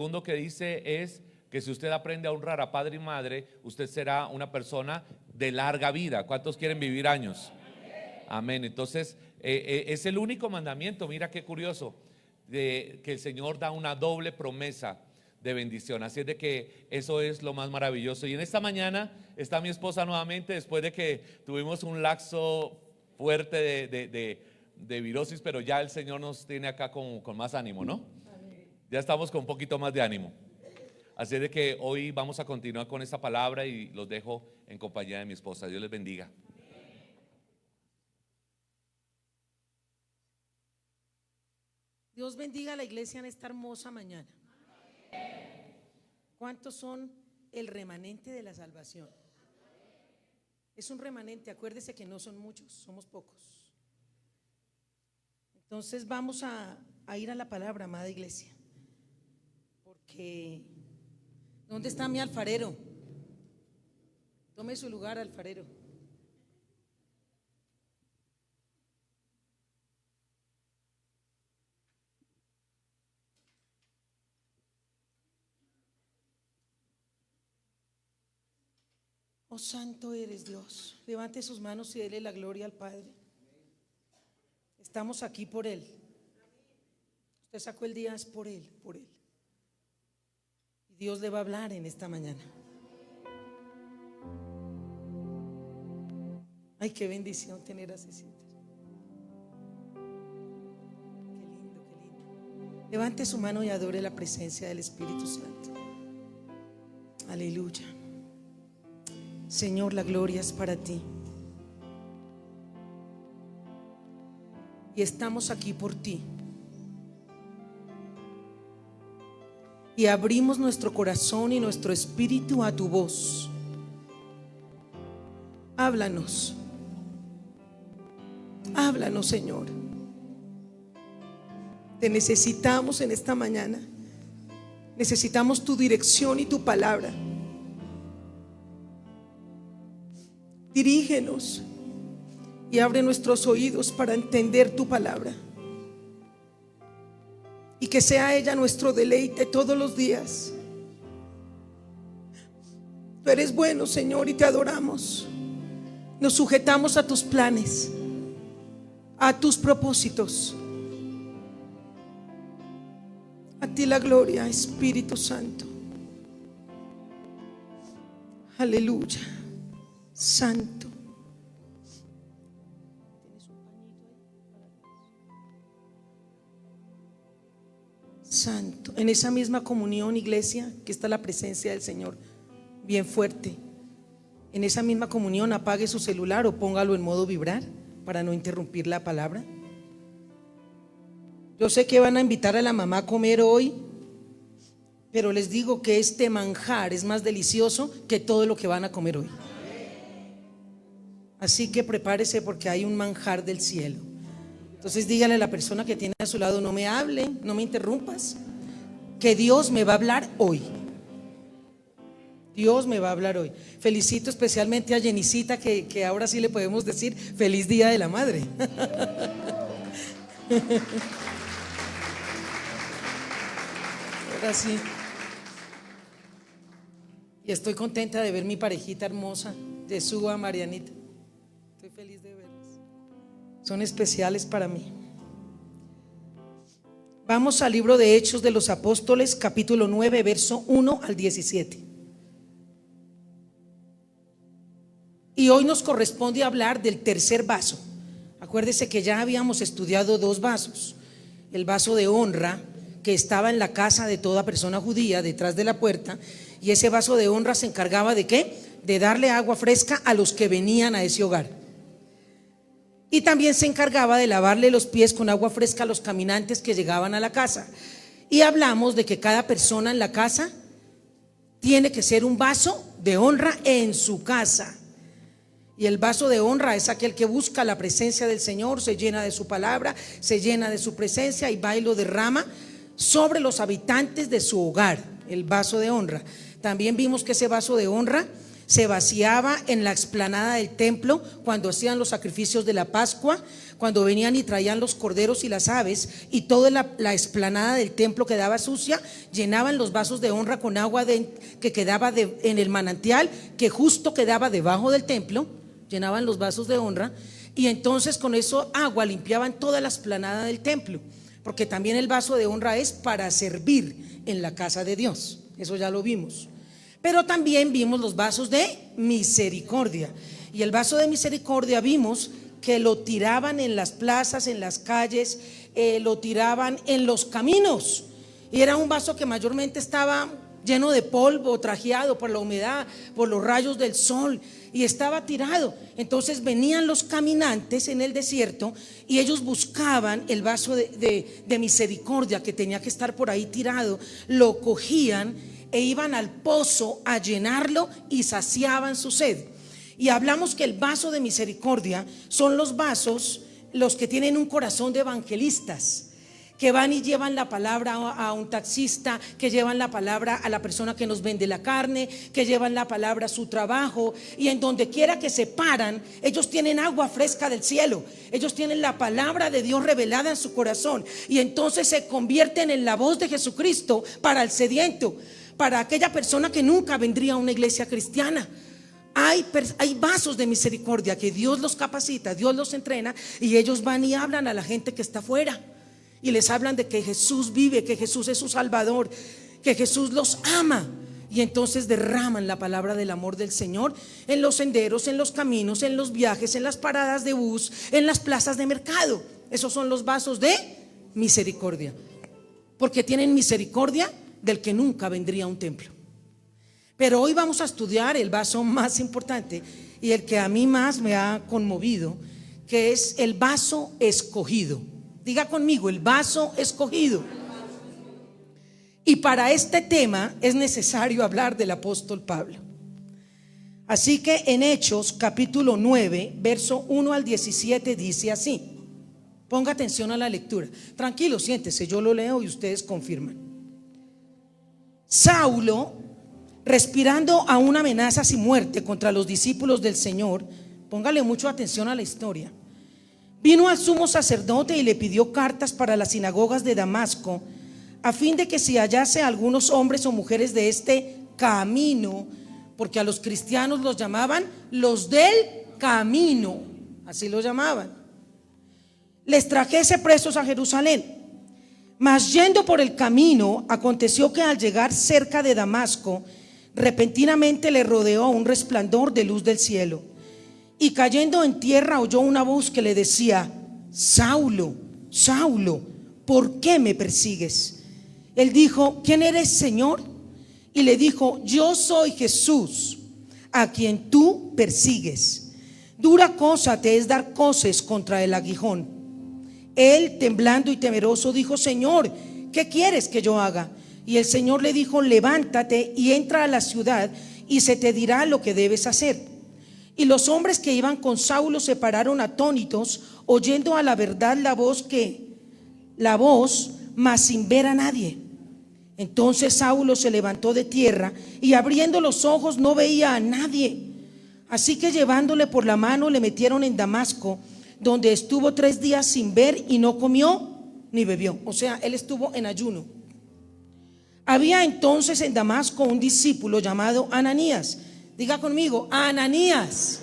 Segundo que dice es que si usted aprende a honrar a padre y madre, usted será una persona de larga vida. ¿Cuántos quieren vivir años? Amén. Entonces, es el único mandamiento. Mira qué curioso, que el Señor da una doble promesa de bendición. Así es de que eso es lo más maravilloso. Y en esta mañana está mi esposa nuevamente, después de que tuvimos un lapso fuerte de virosis, pero ya el Señor nos tiene acá con más ánimo, ¿no? Ya estamos con un poquito más de ánimo. Así es de que hoy vamos a continuar con esta palabra y los dejo en compañía de mi esposa. Dios les bendiga. Dios bendiga a la iglesia en esta hermosa mañana. ¿Cuántos son el remanente de la salvación? Es un remanente, acuérdese que no son muchos, somos pocos. Entonces vamos a ir a la palabra, amada iglesia. Porque, ¿dónde está mi alfarero? Tome su lugar, alfarero. Oh, santo eres Dios. Levante sus manos y dele la gloria al Padre. Estamos aquí por Él. Usted sacó el día, es por Él, por Él. Y Dios le va a hablar en esta mañana. Ay, qué bendición tener a Cecilia. Qué lindo, qué lindo. Levante su mano y adore la presencia del Espíritu Santo. Aleluya. Señor, la gloria es para ti. Y estamos aquí por ti. Y abrimos nuestro corazón y nuestro espíritu a tu voz. Háblanos. Háblanos, Señor. Te necesitamos en esta mañana. Necesitamos tu dirección y tu palabra. Dirígenos y abre nuestros oídos para entender tu palabra. Y que sea ella nuestro deleite todos los días. Tú eres bueno, Señor, y te adoramos. Nos sujetamos a tus planes, a tus propósitos. A ti la gloria, Espíritu Santo. Aleluya. Santo. Santo. En esa misma comunión, iglesia, que está la presencia del Señor bien fuerte. En esa misma comunión apague su celular o póngalo en modo vibrar para no interrumpir la palabra. Yo sé que van a invitar a la mamá a comer hoy, pero les digo que este manjar es más delicioso que todo lo que van a comer hoy. Así que prepárese porque hay un manjar del cielo. Entonces dígale a la persona que tiene a su lado: no me hable, no me interrumpas, que Dios me va a hablar hoy. Dios me va a hablar hoy. Felicito especialmente a Jenicita, que ahora sí le podemos decir feliz día de la madre. Ahora sí. Y estoy contenta de ver mi parejita hermosa, Yeshua, Marianita. Estoy feliz de verlos. Son especiales para mí. Vamos al libro de Hechos de los Apóstoles, capítulo 9, verso 1 al 17. Y hoy nos corresponde hablar del tercer vaso. Acuérdese que ya habíamos estudiado dos vasos. El vaso de honra, que estaba en la casa de toda persona judía, detrás de la puerta. Y ese vaso de honra se encargaba ¿de qué? De darle agua fresca a los que venían a ese hogar. Y también se encargaba de lavarle los pies con agua fresca a los caminantes que llegaban a la casa. Y hablamos de que cada persona en la casa tiene que ser un vaso de honra en su casa. Y el vaso de honra es aquel que busca la presencia del Señor, se llena de su palabra, se llena de su presencia y va y lo derrama sobre los habitantes de su hogar. El vaso de honra. También vimos que ese vaso de honra se vaciaba en la explanada del templo cuando hacían los sacrificios de la Pascua, cuando venían y traían los corderos y las aves, y toda la explanada del templo quedaba sucia. Llenaban los vasos de honra con agua que quedaba en el manantial, que justo quedaba debajo del templo. Llenaban los vasos de honra, y entonces con eso agua limpiaban toda la explanada del templo, porque también el vaso de honra es para servir en la casa de Dios. Eso ya lo vimos. Pero también vimos los vasos de misericordia, y el vaso de misericordia vimos que lo tiraban en las plazas, en las calles, lo tiraban en los caminos, y era un vaso que mayormente estaba lleno de polvo, trajeado por la humedad, por los rayos del sol, y estaba tirado. Entonces venían los caminantes en el desierto y ellos buscaban el vaso de misericordia que tenía que estar por ahí tirado, lo cogían e iban al pozo a llenarlo y saciaban su sed. Y hablamos que el vaso de misericordia son los vasos, los que tienen un corazón de evangelistas, que van y llevan la palabra a un taxista, que llevan la palabra a la persona que nos vende la carne, que llevan la palabra a su trabajo, y en donde quiera que se paran, ellos tienen agua fresca del cielo, ellos tienen la palabra de Dios revelada en su corazón, y entonces se convierten en la voz de Jesucristo para el sediento, para aquella persona que nunca vendría a una iglesia cristiana. Hay vasos de misericordia que Dios los capacita, Dios los entrena, y ellos van y hablan a la gente que está afuera, y les hablan de que Jesús vive, que Jesús es su Salvador, que Jesús los ama. Y entonces derraman la palabra del amor del Señor en los senderos, en los caminos, en los viajes, en las paradas de bus, en las plazas de mercado. Esos son los vasos de misericordia, porque tienen misericordia del que nunca vendría a un templo. Pero hoy vamos a estudiar el vaso más importante y el que a mí más me ha conmovido, que es el vaso escogido. Diga conmigo, el vaso escogido. Y para este tema es necesario hablar del apóstol Pablo. Así que en Hechos capítulo 9, verso 1 al 17 dice así. Ponga atención a la lectura. Tranquilo, siéntese, yo lo leo y ustedes confirman. Saulo, respirando aún amenazas y muerte contra los discípulos del Señor, póngale mucho atención a la historia, vino al sumo sacerdote y le pidió cartas para las sinagogas de Damasco, a fin de que si hallase algunos hombres o mujeres de este camino, porque a los cristianos los llamaban los del camino, así lo llamaban, les trajese presos a Jerusalén. Mas yendo por el camino, aconteció que al llegar cerca de Damasco, repentinamente le rodeó un resplandor de luz del cielo, y cayendo en tierra oyó una voz que le decía: Saulo, Saulo, ¿por qué me persigues? Él dijo: ¿quién eres, Señor? Y le dijo: yo soy Jesús, a quien tú persigues. Dura cosa te es dar coces contra el aguijón. Él, temblando y temeroso, dijo: Señor, ¿qué quieres que yo haga? Y el Señor le dijo: levántate y entra a la ciudad, y se te dirá lo que debes hacer. Y los hombres que iban con Saulo se pararon atónitos, oyendo a la verdad la voz, mas sin ver a nadie. Entonces Saulo se levantó de tierra, y abriendo los ojos no veía a nadie. Así que llevándole por la mano le metieron en Damasco, donde estuvo 3 días sin ver, y no comió ni bebió. O sea, él estuvo en ayuno. Había entonces en Damasco un discípulo llamado Ananías. Diga conmigo, Ananías,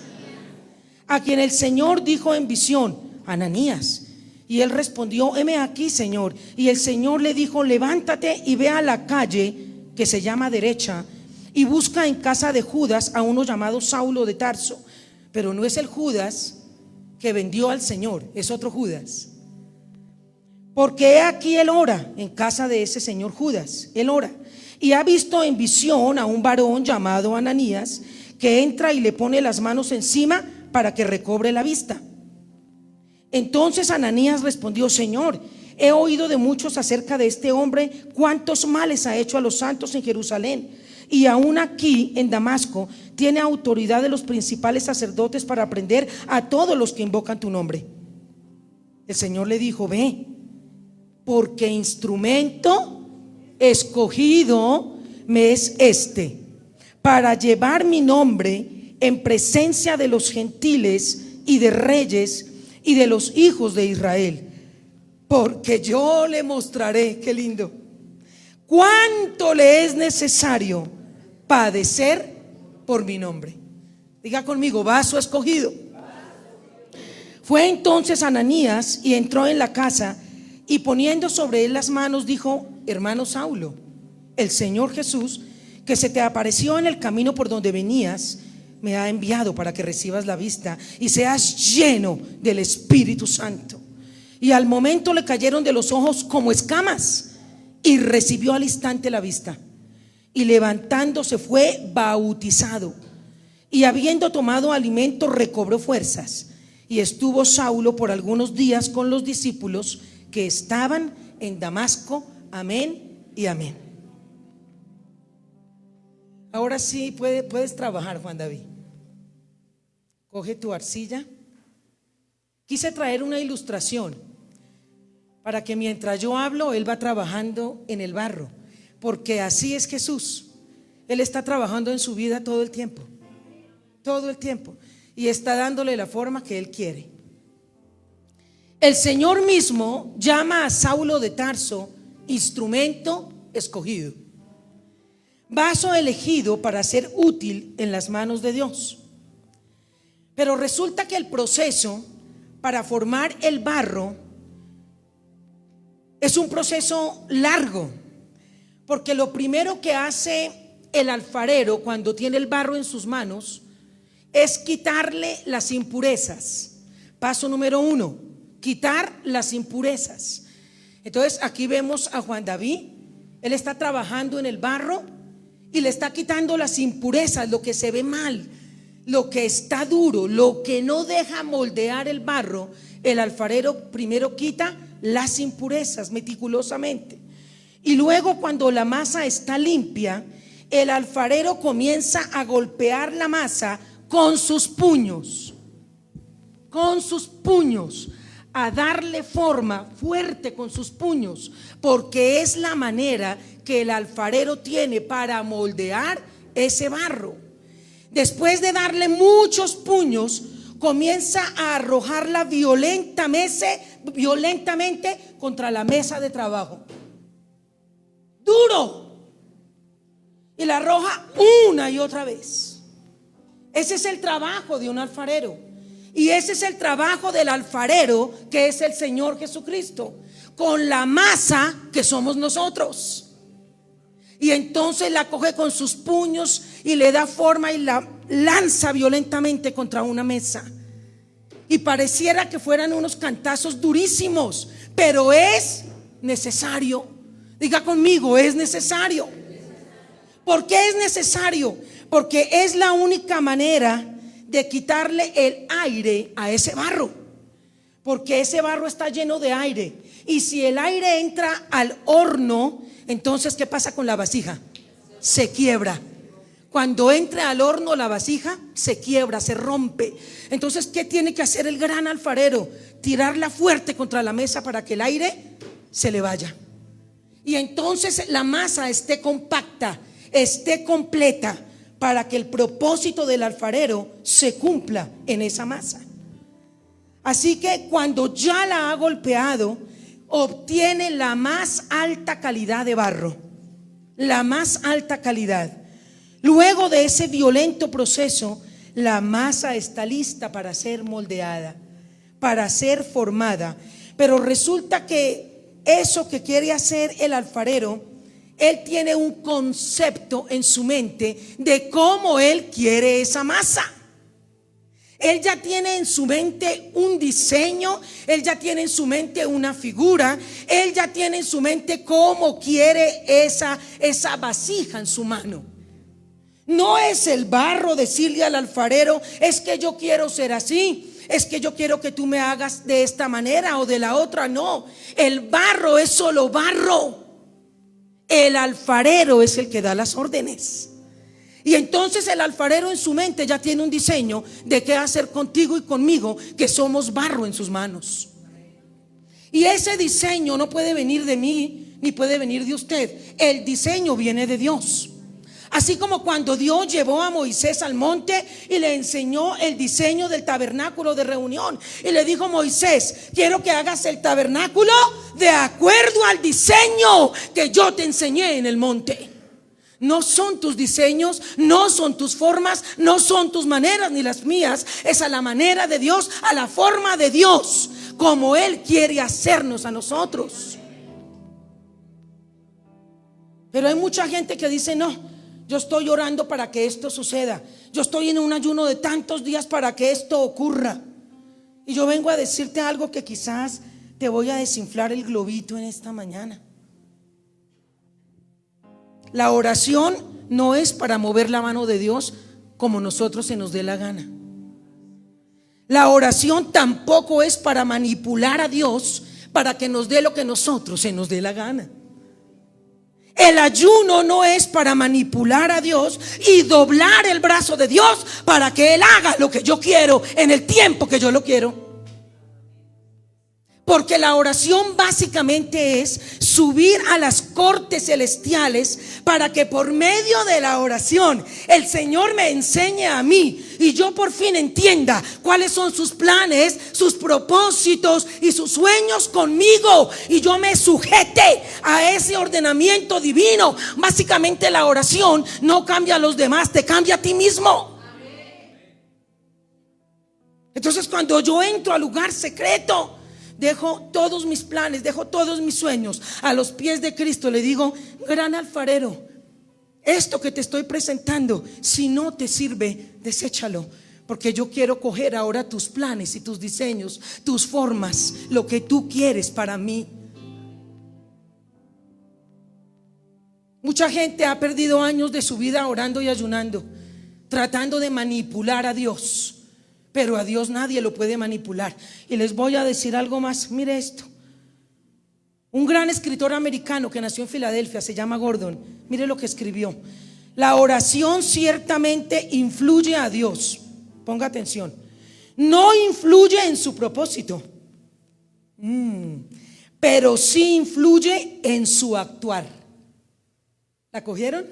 a quien el Señor dijo en visión: Ananías. Y él respondió: heme aquí, Señor. Y el Señor le dijo: levántate y ve a la calle que se llama Derecha, y busca en casa de Judas a uno llamado Saulo de Tarso. Pero no es el Judas que vendió al Señor, es otro Judas. Porque he aquí él ora en casa de ese señor Judas. Él ora y ha visto en visión a un varón llamado Ananías, que entra y le pone las manos encima para que recobre la vista. Entonces Ananías respondió: Señor, he oído de muchos acerca de este hombre, cuántos males ha hecho a los santos en Jerusalén, y aún aquí en Damasco tiene autoridad de los principales sacerdotes para prender a todos los que invocan tu nombre. El Señor le dijo: ve, porque instrumento escogido me es este, para llevar mi nombre en presencia de los gentiles y de reyes y de los hijos de Israel, porque yo le mostraré, qué lindo, cuánto le es necesario padecer por mi nombre. Diga conmigo, vaso escogido. Fue entonces Ananías y entró en la casa, y poniendo sobre él las manos dijo: hermano Saulo, el Señor Jesús, que se te apareció en el camino por donde venías, me ha enviado para que recibas la vista y seas lleno del Espíritu Santo. Y al momento le cayeron de los ojos como escamas, y recibió al instante la vista, y levantándose fue bautizado, y habiendo tomado alimento recobró fuerzas. Y estuvo Saulo por algunos días con los discípulos que estaban en Damasco. Amén y amén. Ahora sí puedes trabajar, Juan David. Coge tu arcilla. Quise traer una ilustración para que mientras yo hablo, él va trabajando en el barro, porque así es Jesús. Él está trabajando en su vida todo el tiempo, y está dándole la forma que él quiere. El Señor mismo llama a Saulo de Tarso instrumento escogido, vaso elegido para ser útil en las manos de Dios. Pero resulta que el proceso para formar el barro es un proceso largo, porque lo primero que hace el alfarero cuando tiene el barro en sus manos es quitarle las impurezas. Paso número 1, quitar las impurezas. Entonces aquí vemos a Juan David. Él está trabajando en el barro y le está quitando las impurezas, lo que se ve mal, lo que está duro, lo que no deja moldear el barro. El alfarero primero quita las impurezas meticulosamente, y luego, cuando la masa está limpia, el alfarero comienza a golpear la masa con sus puños, a darle forma fuerte con sus puños, porque es la manera que el alfarero tiene para moldear ese barro. Después de darle muchos puños, comienza a arrojarla violentamente contra la mesa de trabajo. Duro. Y la arroja una y otra vez. Ese es el trabajo de un alfarero. Y ese es el trabajo del alfarero, que es el Señor Jesucristo, con la masa que somos nosotros. Y entonces la coge con sus puños y le da forma y la lanza violentamente contra una mesa. Y pareciera que fueran unos cantazos durísimos, pero es necesario. Diga conmigo, es necesario. ¿Por qué es necesario? Porque es la única manera de quitarle el aire a ese barro, porque ese barro está lleno de aire, y si el aire entra al horno, entonces ¿qué pasa con la vasija? Se quiebra. Cuando entra al horno la vasija se quiebra, se rompe. Entonces, ¿qué tiene que hacer el gran alfarero? Tirarla fuerte contra la mesa para que el aire se le vaya, y entonces la masa esté compacta, esté completa, para que el propósito del alfarero se cumpla en esa masa. Así que cuando ya la ha golpeado, obtiene la más alta calidad de barro, la más alta calidad. Luego de ese violento proceso, la masa está lista para ser moldeada, para ser formada. Pero resulta que eso que quiere hacer el alfarero, él tiene un concepto en su mente de cómo él quiere esa masa. Él ya tiene en su mente un diseño, él ya tiene en su mente una figura, él ya tiene en su mente cómo quiere esa vasija en su mano. No es el barro decirle al alfarero: es que yo quiero ser así, es que yo quiero que tú me hagas de esta manera o de la otra. No, el barro es solo barro. El alfarero es el que da las órdenes. Y entonces el alfarero en su mente ya tiene un diseño de qué hacer contigo y conmigo, que somos barro en sus manos. Y ese diseño no puede venir de mí ni puede venir de usted. El diseño viene de Dios. Así como cuando Dios llevó a Moisés al monte y le enseñó el diseño del tabernáculo de reunión. Y le dijo: Moisés, quiero que hagas el tabernáculo de acuerdo al diseño que yo te enseñé en el monte. No son tus diseños, no son tus formas, no son tus maneras ni las mías. Es a la manera de Dios, a la forma de Dios, como Él quiere hacernos a nosotros. Pero hay mucha gente que dice: no, yo estoy orando para que esto suceda, yo estoy en un ayuno de tantos días para que esto ocurra. Y yo vengo a decirte algo que quizás te voy a desinflar el globito en esta mañana. La oración no es para mover la mano de Dios como nosotros se nos dé la gana. La oración tampoco es para manipular a Dios para que nos dé lo que nosotros se nos dé la gana. El ayuno no es para manipular a Dios y doblar el brazo de Dios para que Él haga lo que yo quiero en el tiempo que yo lo quiero. Porque la oración básicamente es subir a las cortes celestiales para que por medio de la oración el Señor me enseñe a mí y yo por fin entienda cuáles son sus planes, sus propósitos y sus sueños conmigo, y yo me sujete a ese ordenamiento divino. Básicamente la oración no cambia a los demás, te cambia a ti mismo. Entonces, cuando yo entro al lugar secreto, dejo todos mis planes, dejo todos mis sueños a los pies de Cristo. Le digo: gran alfarero, esto que te estoy presentando, si no te sirve, deséchalo, porque yo quiero coger ahora tus planes y tus diseños, tus formas, lo que tú quieres para mí. Mucha gente ha perdido años de su vida orando y ayunando, tratando de manipular a Dios. Pero a Dios nadie lo puede manipular. Y les voy a decir algo más. Mire esto. Un gran escritor americano que nació en Filadelfia, se llama Gordon. Mire lo que escribió: la oración ciertamente influye a Dios. Ponga atención. No influye en su propósito, pero sí influye en su actuar. ¿La cogieron?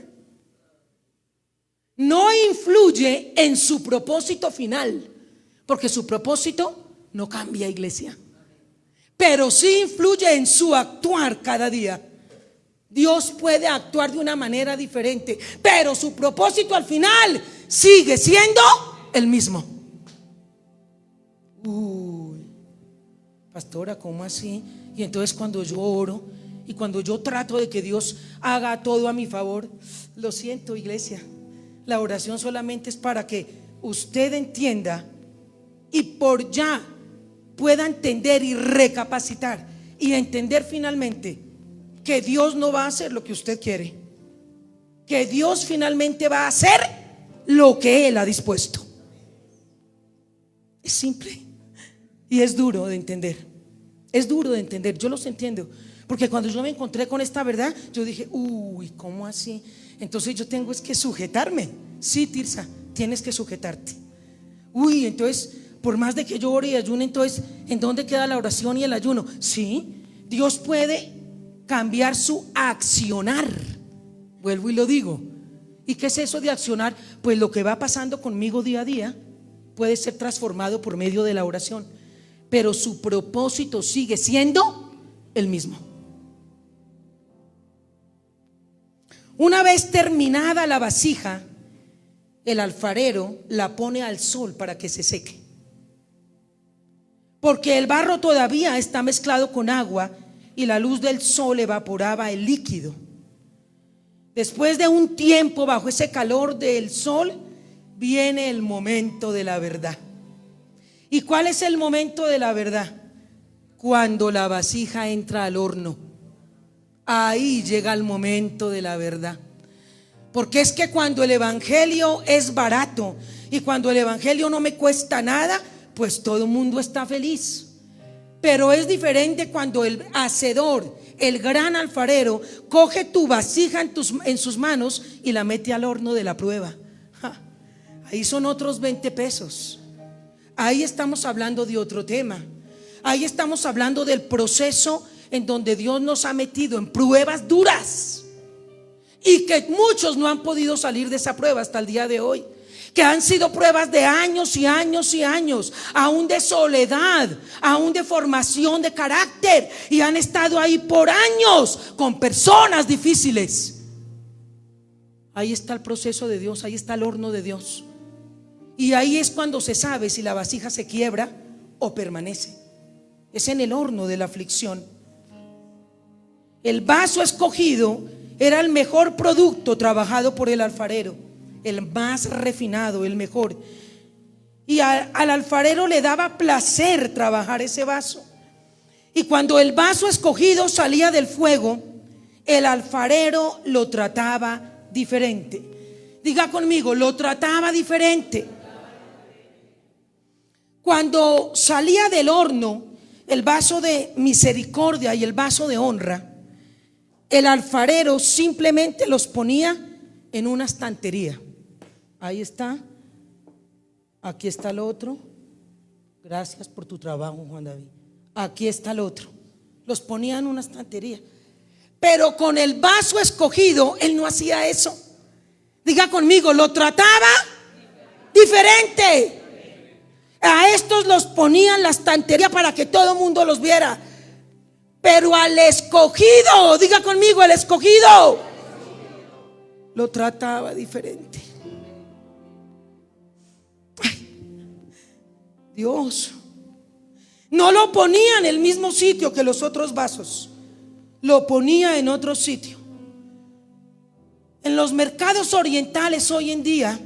No influye en su propósito final, porque su propósito no cambia, iglesia. Pero sí influye en su actuar cada día. Dios puede actuar de una manera diferente, pero su propósito al final sigue siendo el mismo. Uy, pastora, ¿cómo así? Y entonces cuando yo oro y cuando yo trato de que Dios haga todo a mi favor, lo siento, iglesia, la oración solamente es para que usted entienda y por ya pueda entender y recapacitar y entender finalmente que Dios no va a hacer lo que usted quiere, que Dios finalmente va a hacer lo que Él ha dispuesto. Es simple y es duro de entender. Es duro de entender, yo los entiendo, porque cuando yo me encontré con esta verdad, yo dije: uy, ¿cómo así? Entonces yo tengo es que sujetarme. Sí, Tirsa, tienes que sujetarte. Uy, entonces por más de que yo ore y ayune, entonces ¿en dónde queda la oración y el ayuno? Sí, Dios puede cambiar su accionar. Vuelvo y lo digo. ¿Y qué es eso de accionar? Pues lo que va pasando conmigo día a día puede ser transformado por medio de la oración, pero su propósito sigue siendo el mismo. Una vez terminada la vasija, el alfarero la pone al sol para que se seque, porque el barro todavía está mezclado con agua y la luz del sol evaporaba el líquido. Después de un tiempo bajo ese calor del sol, viene el momento de la verdad. ¿Y cuál es el momento de la verdad? Cuando la vasija entra al horno. Ahí llega el momento de la verdad. Porque es que cuando el evangelio es barato y cuando el evangelio no me cuesta nada, pues todo el mundo está feliz. Pero es diferente cuando el hacedor, el gran alfarero, coge tu vasija en sus manos y la mete al horno de la prueba. Ahí son otros 20 pesos. Ahí estamos hablando de otro tema. Ahí estamos hablando del proceso en donde Dios nos ha metido en pruebas duras. y que muchos no han podido salir de esa prueba hasta el día de hoy, que han sido pruebas de años y años y años, aún de soledad, aún de formación de carácter, y han estado ahí por años con personas difíciles. Ahí está el proceso de Dios, ahí está el horno de Dios, y ahí es cuando se sabe si la vasija se quiebra o permanece. Es en el horno de la aflicción. El vaso escogido era el mejor producto trabajado por el alfarero, el más refinado, el mejor. Y al alfarero le daba placer trabajar ese vaso. Y cuando el vaso escogido salía del fuego, el alfarero lo trataba diferente. Diga conmigo, lo trataba diferente. Cuando salía del horno el vaso de misericordia y el vaso de honra, el alfarero simplemente los ponía en una estantería. Ahí está, aquí está el otro. Gracias por tu trabajo, Juan David. Aquí está el otro. Los ponía en una estantería. Pero con el vaso escogido él no hacía eso. Diga conmigo, lo trataba diferente. A estos los ponía en la estantería para que todo el mundo los viera. Pero al escogido, diga conmigo, el escogido, lo trataba diferente. Ay, Dios, no lo ponía en el mismo sitio que los otros vasos, lo ponía en otro sitio. En los mercados orientales hoy en día,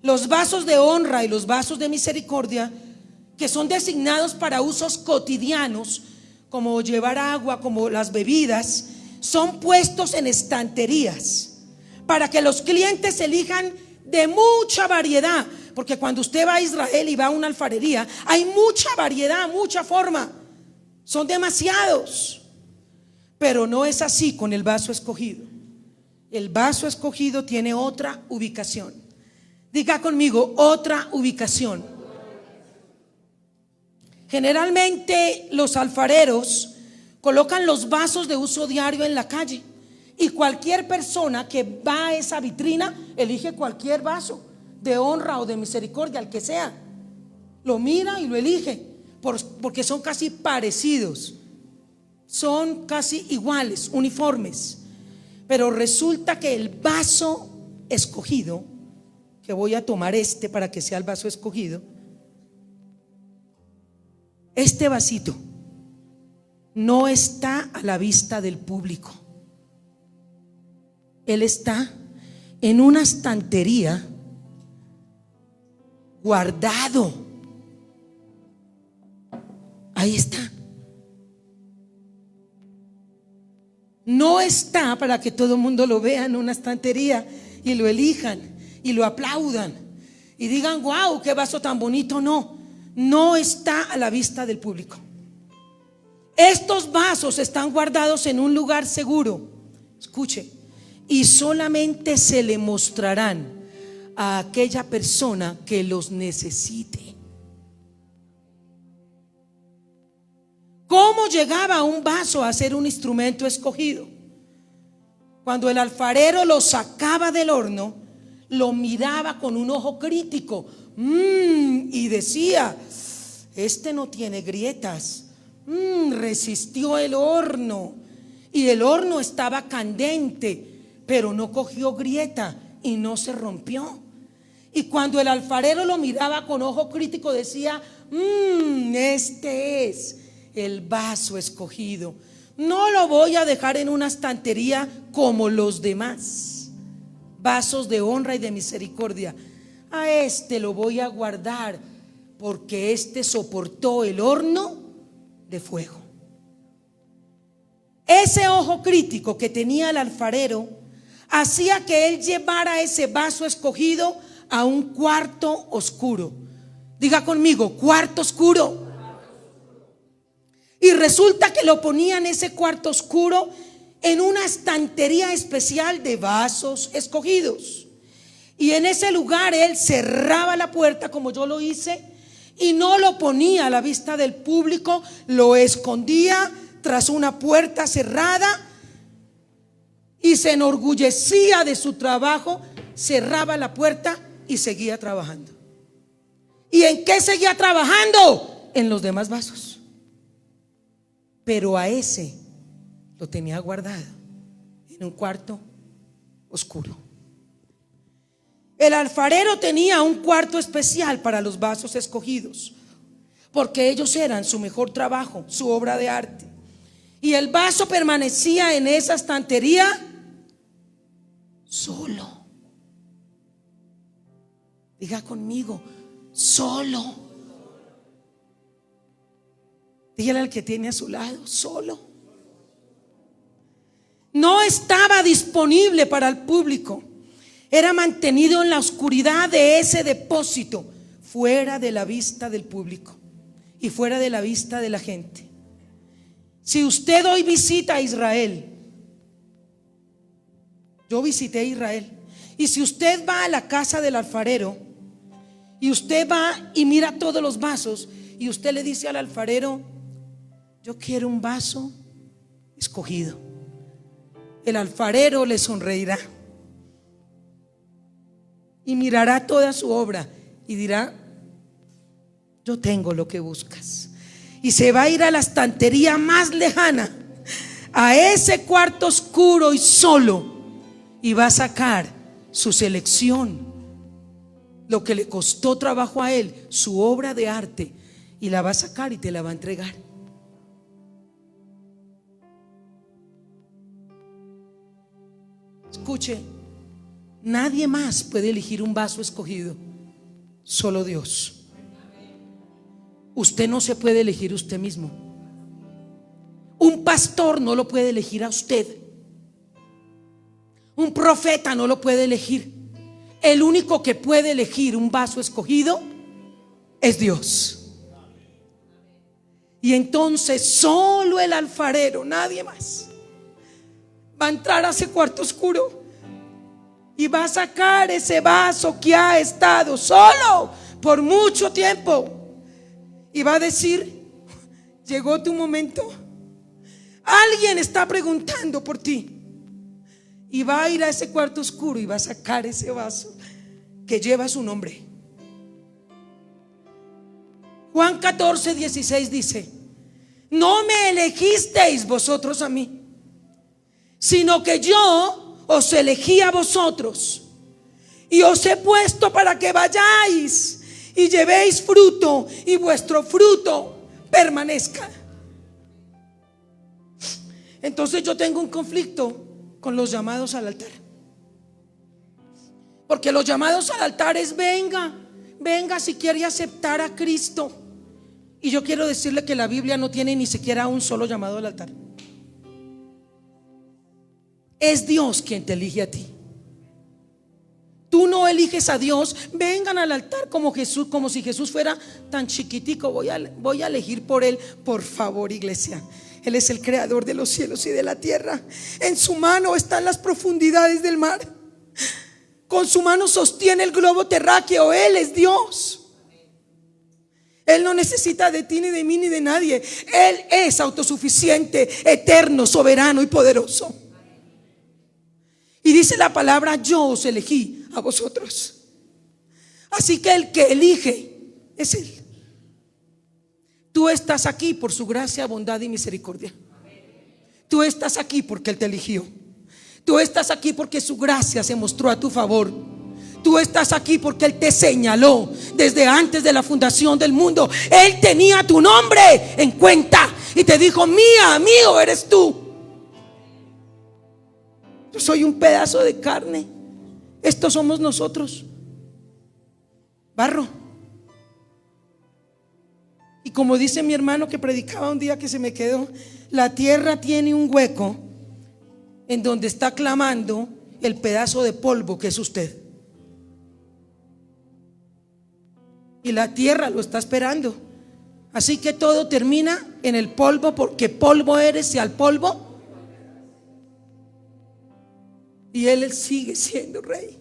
los vasos de honra y los vasos de misericordia, que son designados para usos cotidianos, como llevar agua, como las bebidas, son puestos en estanterías para que los clientes elijan de mucha variedad. Porque cuando usted va a Israel y va a una alfarería, hay mucha variedad, mucha forma, son demasiados. Pero no es así con el vaso escogido. El vaso escogido tiene otra ubicación. Diga conmigo, otra ubicación. Generalmente los alfareros colocan los vasos de uso diario en la calle, y cualquier persona que va a esa vitrina elige cualquier vaso de honra o de misericordia, el que sea, lo mira y lo elige porque son casi parecidos, son casi iguales, uniformes. Pero resulta que el vaso escogido, que voy a tomar para que sea el vaso escogido, este vasito no está a la vista del público. Él está en una estantería guardado. Ahí está. No está para que todo el mundo lo vea en una estantería y lo elijan y lo aplaudan y digan, wow, qué vaso tan bonito. No está a la vista del público. Estos vasos están guardados en un lugar seguro. Escuche, y solamente se le mostrarán a aquella persona que los necesite. ¿Cómo llegaba un vaso a ser un instrumento escogido? Cuando el alfarero lo sacaba del horno, lo miraba con un ojo crítico, y decía, este no tiene grietas, resistió el horno, y el horno estaba candente, pero no cogió grieta y no se rompió. Y cuando el alfarero lo miraba con ojo crítico, decía, este es el vaso escogido. No lo voy a dejar en una estantería como los demás vasos de honra y de misericordia. A este lo voy a guardar porque este soportó el horno de fuego. Ese ojo crítico que tenía el alfarero hacía que él llevara ese vaso escogido a un cuarto oscuro. Diga conmigo, cuarto oscuro. Y resulta que lo ponía en ese cuarto oscuro en una estantería especial de vasos escogidos. Y en ese lugar él cerraba la puerta, como yo lo hice, y no lo ponía a la vista del público, lo escondía tras una puerta cerrada. y se enorgullecía de su trabajo, cerraba la puerta y seguía trabajando. ¿Y en qué seguía trabajando? En los demás vasos. Pero a ese lo tenía guardado en un cuarto oscuro. El alfarero tenía un cuarto especial para los vasos escogidos, porque ellos eran su mejor trabajo, su obra de arte. Y el vaso permanecía en esa estantería solo. Diga conmigo, solo. Dígale al que tiene a su lado, solo. No estaba disponible para el público. Era mantenido en la oscuridad de ese depósito, fuera de la vista del público y fuera de la vista de la gente. Si usted hoy visita a Israel, yo visité Israel, y si usted va a la casa del alfarero y usted va y mira todos los vasos y usted le dice al alfarero: yo quiero un vaso escogido, el alfarero le sonreirá y mirará toda su obra y dirá: yo tengo lo que buscas. Y se va a ir a la estantería más lejana, a ese cuarto oscuro y solo, y va a sacar su selección, lo que le costó trabajo a él, su obra de arte, y la va a sacar y te la va a entregar. Escuche, nadie más puede elegir un vaso escogido, solo Dios. Usted no se puede elegir usted mismo. Un pastor no lo puede elegir a usted. Un profeta no lo puede elegir. El único que puede elegir un vaso escogido es Dios. Y entonces solo el alfarero, nadie más, va a entrar a ese cuarto oscuro y va a sacar ese vaso que ha estado solo por mucho tiempo y va a decir: llegó tu momento. Alguien está preguntando por ti. Y va a ir a ese cuarto oscuro y va a sacar ese vaso que lleva su nombre. Juan 14:16 dice: no me elegisteis vosotros a mí, sino que yo os elegí a vosotros y os he puesto para que vayáis y llevéis fruto y vuestro fruto permanezca. Entonces yo tengo un conflicto con los llamados al altar, porque los llamados al altar es: venga, venga si quiere aceptar a Cristo. Y yo quiero decirle que la Biblia no tiene ni siquiera un solo llamado al altar. Es Dios quien te elige a ti. Tú no eliges a Dios. Vengan al altar como Jesús, como si Jesús fuera tan chiquitico. Voy a elegir por Él. Por favor, iglesia, Él es el creador de los cielos y de la tierra. En su mano están las profundidades del mar. Con su mano sostiene el globo terráqueo. Él es Dios. Él no necesita de ti, ni de mí, ni de nadie. Él es autosuficiente, eterno, soberano y poderoso. Y dice la palabra: yo os elegí a vosotros. Así que el que elige es Él. Tú estás aquí por su gracia, bondad y misericordia. Tú estás aquí porque Él te eligió. Tú estás aquí porque su gracia se mostró a tu favor. Tú estás aquí porque Él te señaló desde antes de la fundación del mundo. Él tenía tu nombre en cuenta y te dijo: mía, mío eres tú. Yo soy un pedazo de carne. Estos somos nosotros, barro. Y como dice mi hermano que predicaba un día que se me quedó: la tierra tiene un hueco en donde está clamando el pedazo de polvo que es usted. Y la tierra lo está esperando. Así que todo termina en el polvo, porque polvo eres y al polvo. Y Él sigue siendo rey.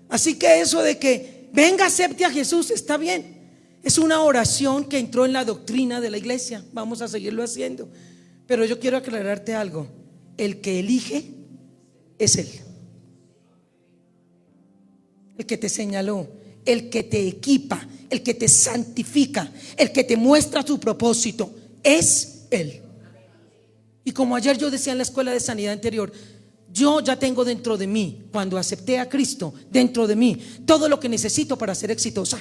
Así que eso de que venga, acepte a Jesús, está bien. Es una oración que entró en la doctrina de la iglesia. Vamos a seguirlo haciendo. Pero yo quiero aclararte algo. El que elige es Él. El que te señaló, el que te equipa, el que te santifica, el que te muestra tu propósito, es Él. Y como ayer yo decía en la escuela de sanidad anterior, yo ya tengo dentro de mí, cuando acepté a Cristo, dentro de mí, todo lo que necesito para ser exitosa.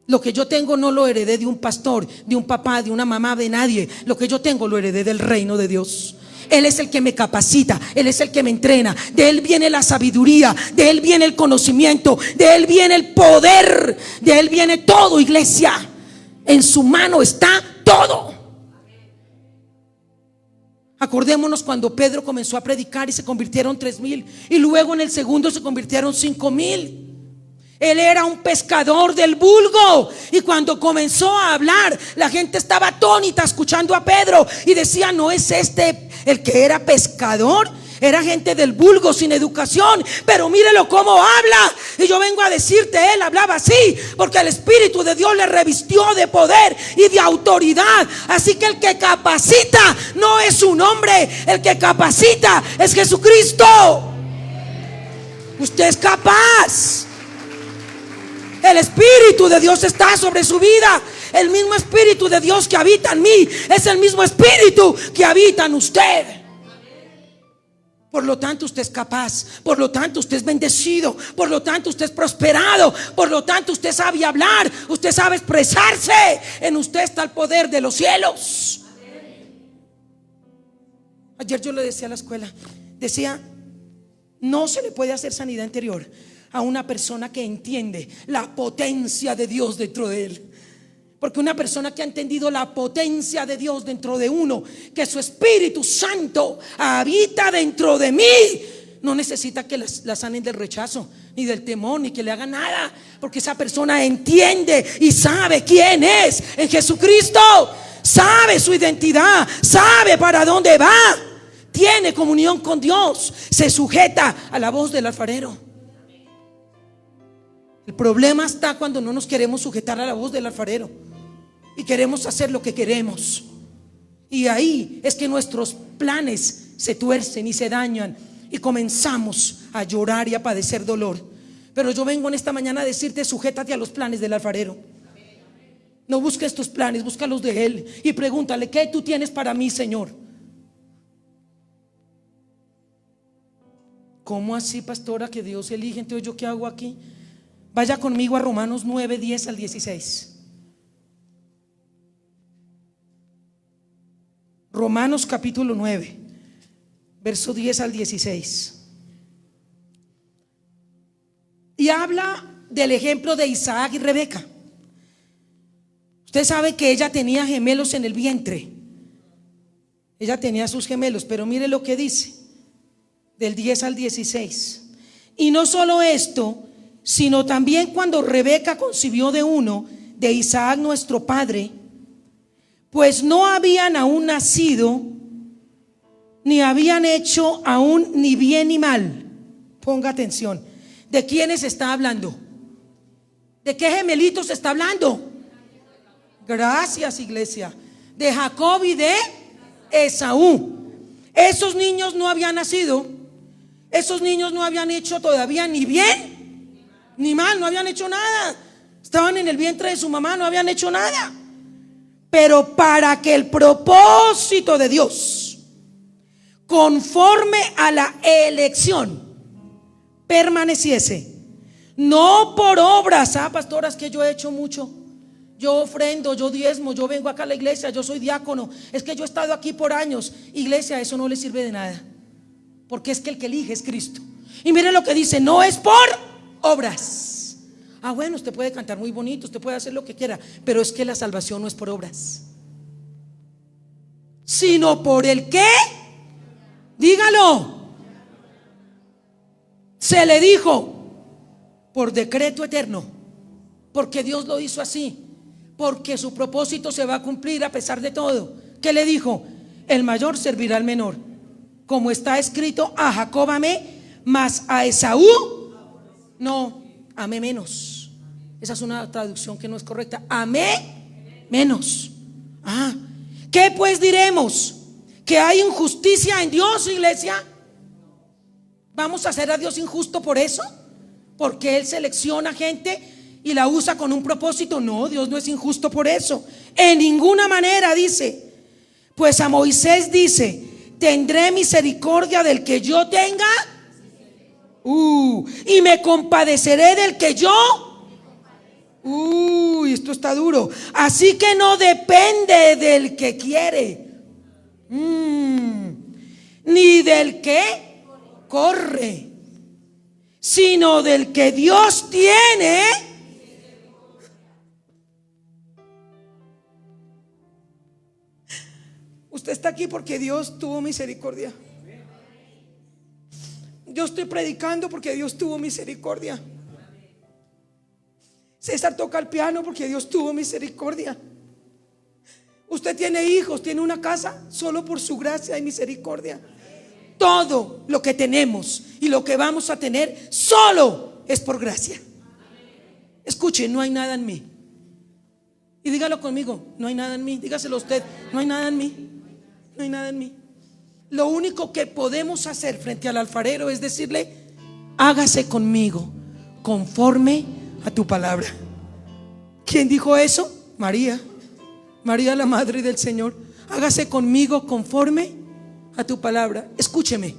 Lo que yo tengo no lo heredé de un pastor, de un papá, de una mamá, de nadie. Lo que yo tengo lo heredé del reino de Dios. Él es el que me capacita, Él es el que me entrena. De Él viene la sabiduría, de Él viene el conocimiento, de Él viene el poder, de Él viene todo, iglesia. En su mano está todo. Acordémonos cuando Pedro comenzó a predicar y se convirtieron 3,000, y luego en el segundo se convirtieron 5,000. Él era un pescador del vulgo, y cuando comenzó a hablar, la gente estaba atónita escuchando a Pedro y decía: ¿no es este el que era pescador? Era gente del vulgo, sin educación, pero mírelo cómo habla. Y yo vengo a decirte, él hablaba así porque el Espíritu de Dios le revistió de poder y de autoridad. Así que el que capacita no es un hombre, el que capacita es Jesucristo. Usted es capaz. El Espíritu de Dios está sobre su vida. El mismo Espíritu de Dios que habita en mí es el mismo Espíritu que habita en usted. Por lo tanto usted es capaz. Por lo tanto usted es bendecido. Por lo tanto usted es prosperado. Por lo tanto usted sabe hablar. Usted sabe expresarse. En usted está el poder de los cielos. Ayer yo le decía a la escuela, decía: no se le puede hacer sanidad interior a una persona que entiende la potencia de Dios dentro de él. Porque una persona que ha entendido la potencia de Dios dentro de uno, que su Espíritu Santo habita dentro de mí, no necesita que la sanen del rechazo, ni del temor, ni que le hagan nada. Porque esa persona entiende y sabe quién es en Jesucristo. Sabe su identidad, sabe para dónde va, tiene comunión con Dios, se sujeta a la voz del alfarero. El problema está cuando no nos queremos sujetar a la voz del alfarero y queremos hacer lo que queremos. Y ahí es que nuestros planes se tuercen y se dañan y comenzamos a llorar y a padecer dolor. Pero yo vengo en esta mañana a decirte: sujétate a los planes del alfarero. No busques tus planes, busca los de Él y pregúntale: ¿qué tú tienes para mí, Señor? ¿Cómo así, pastora, que Dios elige? Entonces, ¿yo qué hago aquí? Vaya conmigo a Romanos 9, 10 al 16. Romanos capítulo 9, verso 10 al 16. Y habla del ejemplo de Isaac y Rebeca. Usted sabe que ella tenía gemelos en el vientre. Ella tenía sus gemelos, pero mire lo que dice del 10 al 16. Y no solo esto, sino también cuando Rebeca concibió de uno, de Isaac nuestro padre, pues no habían aún nacido, ni habían hecho aún ni bien ni mal. Ponga atención. ¿De quiénes está hablando? ¿De qué gemelitos está hablando? Gracias, iglesia. De Jacob y de Esaú. Esos niños no habían nacido. Esos niños no habían hecho todavía ni bien ni mal, no habían hecho nada. Estaban en el vientre de su mamá, no habían hecho nada. Pero para que el propósito de Dios, conforme a la elección, permaneciese, no por obras. Pastoras, que yo he hecho mucho, yo ofrendo, yo diezmo, yo vengo acá a la iglesia, yo soy diácono, es que yo he estado aquí por años. Iglesia, eso no le sirve de nada, porque es que el que elige es Cristo. Y mire lo que dice: no es por obras. Bueno, usted puede cantar muy bonito, usted puede hacer lo que quiera, pero es que la salvación no es por obras, sino por el que, dígalo, se le dijo por decreto eterno, porque Dios lo hizo así, porque su propósito se va a cumplir a pesar de todo. ¿Qué le dijo? El mayor servirá al menor. Como está escrito: a Jacob amé, mas a Esaú no, amé menos. Esa es una traducción que no es correcta. Amé menos. ¿Qué pues diremos? ¿Que hay injusticia en Dios, iglesia? ¿Vamos a hacer a Dios injusto por eso? ¿Porque Él selecciona gente y la usa con un propósito? No, Dios no es injusto por eso. En ninguna manera, dice. Pues a Moisés dice: tendré misericordia del que yo tenga, y me compadeceré del que yo. Esto está duro. Así que no depende del que quiere, ni del que corre, sino del que Dios tiene. Usted está aquí porque Dios tuvo misericordia. Yo estoy predicando porque Dios tuvo misericordia. César toca el piano porque Dios tuvo misericordia. Usted tiene hijos, tiene una casa, solo por su gracia y misericordia. Todo lo que tenemos y lo que vamos a tener solo es por gracia. Escuche, no hay nada en mí. Y dígalo conmigo: no hay nada en mí. Dígaselo a usted: no hay nada en mí. No hay nada en mí. Lo único que podemos hacer frente al alfarero es decirle: hágase conmigo conforme a tu palabra. ¿Quién dijo eso? María, la madre del Señor. Hágase conmigo conforme a tu palabra. Escúcheme.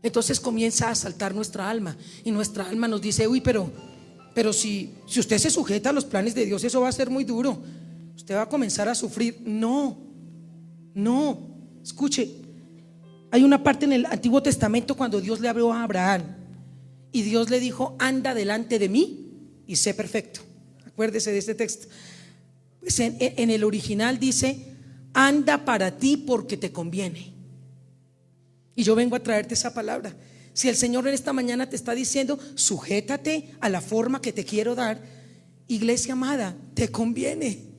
Entonces comienza a asaltar nuestra alma, y nuestra alma nos dice: pero si usted se sujeta a los planes de Dios, eso va a ser muy duro, usted va a comenzar a sufrir. No, escuche. Hay una parte en el Antiguo Testamento cuando Dios le habló a Abraham y Dios le dijo: anda delante de mí y sé perfecto. Acuérdese de este texto. Pues en el original dice: anda para ti porque te conviene. Y yo vengo a traerte esa palabra. Si el Señor en esta mañana te está diciendo: sujétate a la forma que te quiero dar, iglesia amada, te conviene.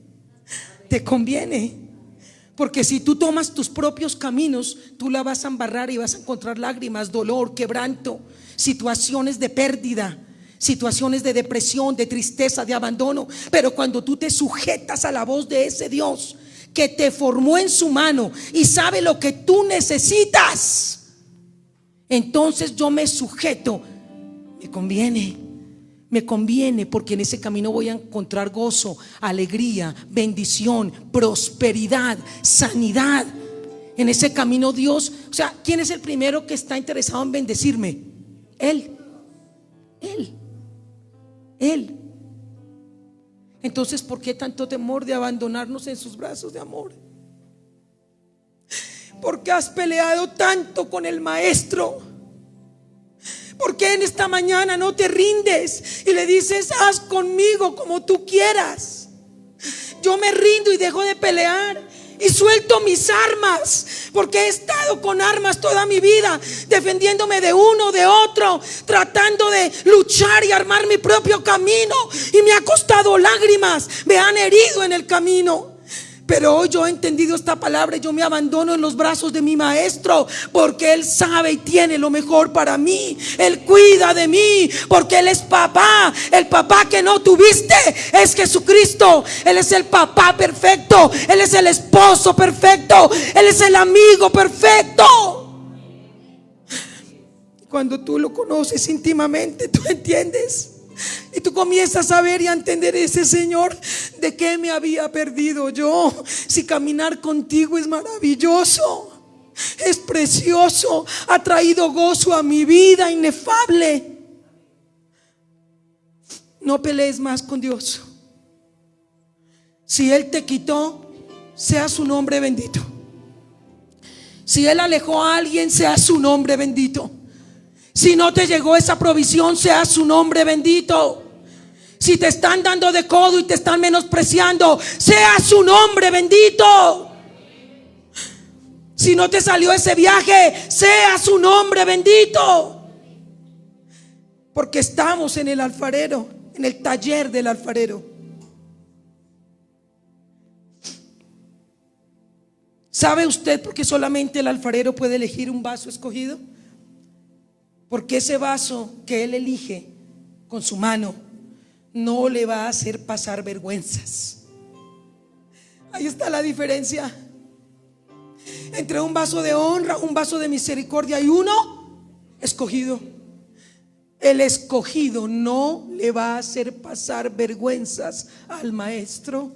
Porque si tú tomas tus propios caminos, tú la vas a embarrar y vas a encontrar lágrimas, dolor, quebranto, situaciones de pérdida, situaciones de depresión, de tristeza, de abandono. Pero cuando tú te sujetas a la voz de ese Dios que te formó en su mano y sabe lo que tú necesitas, entonces yo me sujeto. Me conviene, porque en ese camino voy a encontrar gozo, alegría, bendición, prosperidad, sanidad. En ese camino Dios, o sea, ¿quién es el primero que está interesado en bendecirme? Él. Entonces, ¿por qué tanto temor de abandonarnos en sus brazos de amor? ¿Por qué has peleado tanto con el Maestro? ¿Por qué en esta mañana no te rindes y le dices: haz conmigo como tú quieras? Yo me rindo y dejo de pelear y suelto mis armas, porque he estado con armas toda mi vida, defendiéndome de uno, de otro, tratando de luchar y armar mi propio camino, y me ha costado lágrimas, me han herido en el camino. Pero hoy yo he entendido esta palabra y yo me abandono en los brazos de mi Maestro, porque Él sabe y tiene lo mejor para mí. Él cuida de mí porque Él es papá. El papá que no tuviste es Jesucristo. Él es el papá perfecto, Él es el esposo perfecto, Él es el amigo perfecto. Cuando tú lo conoces íntimamente, tú entiendes. Y tú comienzas a ver y a entender: ese Señor, ¿de qué me había perdido yo? Si caminar contigo es maravilloso, es precioso, ha traído gozo a mi vida inefable. No pelees más con Dios. Si Él te quitó, sea su nombre bendito. Si Él alejó a alguien, sea su nombre bendito. Si no te llegó esa provisión, sea su nombre bendito. Si te están dando de codo y te están menospreciando, sea su nombre bendito. Si no te salió ese viaje, sea su nombre bendito. Porque estamos en el alfarero, en el taller del alfarero. ¿Sabe usted por qué solamente el alfarero puede elegir un vaso escogido? Porque ese vaso que él elige con su mano no le va a hacer pasar vergüenzas. Ahí está la diferencia entre un vaso de honra, un vaso de misericordia y uno escogido. El escogido no le va a hacer pasar vergüenzas al maestro,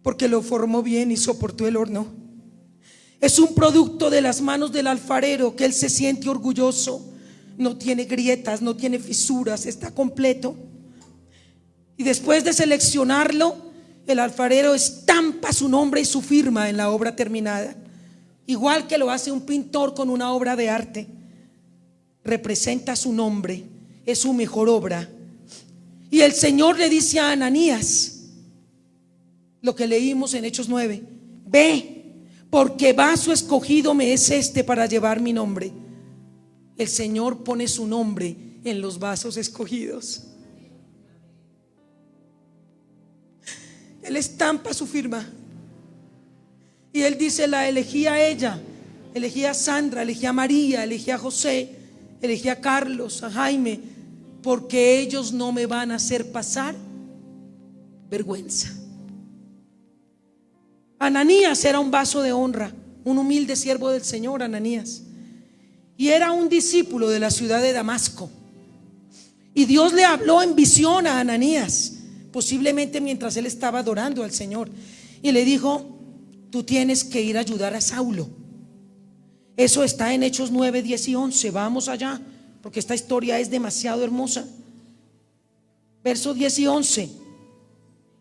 porque lo formó bien y soportó el horno. Es un producto de las manos del alfarero que él se siente orgulloso. No tiene grietas, no tiene fisuras, está completo. Y después de seleccionarlo, el alfarero estampa su nombre y su firma en la obra terminada, igual que lo hace un pintor con una obra de arte. Representa su nombre, es su mejor obra. Y el Señor le dice a Ananías lo que leímos en Hechos 9: ve, porque vaso escogido me es este para llevar mi nombre. El Señor pone su nombre en los vasos escogidos. Él estampa su firma. Y Él dice: la elegí a ella, elegí a Sandra, elegí a María, elegí a José, elegí a Carlos, a Jaime, porque ellos no me van a hacer pasar vergüenza. Ananías era un vaso de honra, un humilde siervo del Señor, Ananías, y era un discípulo de la ciudad de Damasco. Y Dios le habló en visión a Ananías, posiblemente mientras él estaba adorando al Señor, y le dijo: tú tienes que ir a ayudar a Saulo. Eso está en Hechos 9, 10 y 11. Vamos allá, porque esta historia es demasiado hermosa. Versos 10 y 11.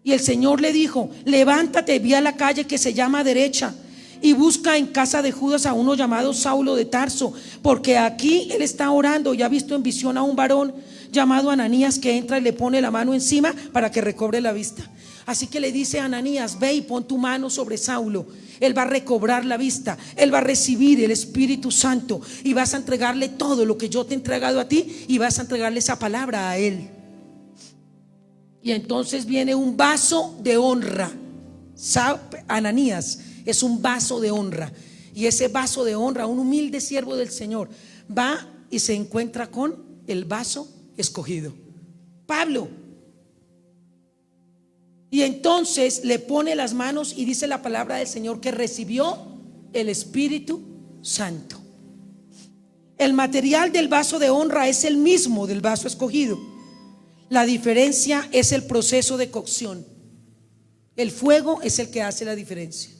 Y el Señor le dijo: levántate, ve a la calle que se llama Derecha y busca en casa de Judas a uno llamado Saulo de Tarso, porque aquí él está orando y ha visto en visión a un varón llamado Ananías que entra y le pone la mano encima para que recobre la vista. Así que le dice a Ananías: ve y pon tu mano sobre Saulo. Él va a recobrar la vista, él va a recibir el Espíritu Santo y vas a entregarle todo lo que yo te he entregado a ti, y vas a entregarle esa palabra a él. Y entonces viene un vaso de honra. Ananías es un vaso de honra, y ese vaso de honra, un humilde siervo del Señor, va y se encuentra con el vaso escogido, Pablo. Y entonces le pone las manos y dice la palabra del Señor que recibió el Espíritu Santo. El material del vaso de honra es el mismo del vaso escogido. La diferencia es el proceso de cocción. El fuego es el que hace la diferencia.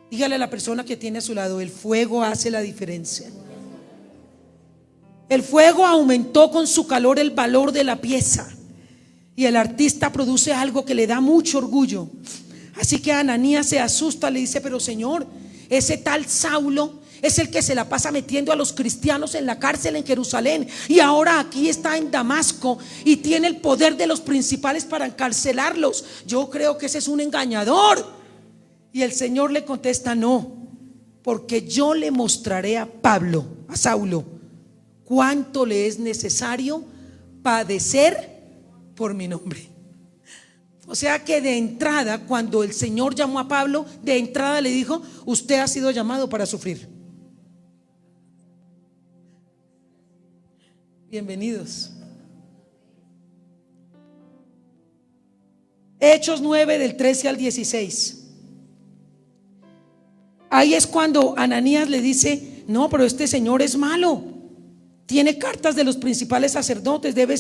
Dígale a la persona que tiene a su lado: el fuego hace la diferencia. El fuego aumentó con su calor el valor de la pieza, y el artista produce algo que le da mucho orgullo. Así que Ananías se asusta, le dice: pero Señor, ese tal Saulo es el que se la pasa metiendo a los cristianos en la cárcel en Jerusalén, y ahora aquí está en Damasco y tiene el poder de los principales para encarcelarlos. Yo creo que ese es un engañador. Y el Señor le contesta: no, porque yo le mostraré a Pablo, a Saulo, cuánto le es necesario padecer por mi nombre. O sea que de entrada, cuando el Señor llamó a Pablo, de entrada le dijo: usted ha sido llamado para sufrir. Bienvenidos. Hechos 9 del 13 al 16. Ahí es cuando Ananías le dice: no, pero este señor es malo, tiene cartas de los principales sacerdotes, debe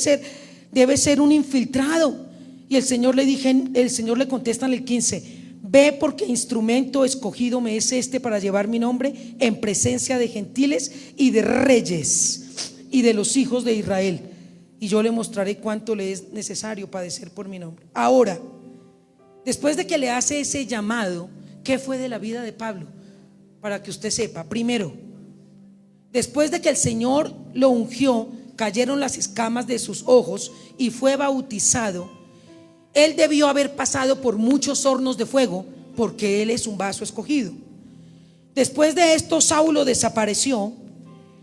ser un infiltrado. Y el Señor le contesta en el 15: ve, porque instrumento escogido me es este para llevar mi nombre en presencia de gentiles y de reyes y de los hijos de Israel, y yo le mostraré cuánto le es necesario padecer por mi nombre. Ahora, después de que le hace ese llamado, ¿qué fue de la vida de Pablo? Para que usted sepa, primero, después de que el Señor lo ungió, cayeron las escamas de sus ojos y fue bautizado. Él debió haber pasado por muchos hornos de fuego, porque él es un vaso escogido. Después de esto, Saulo desapareció.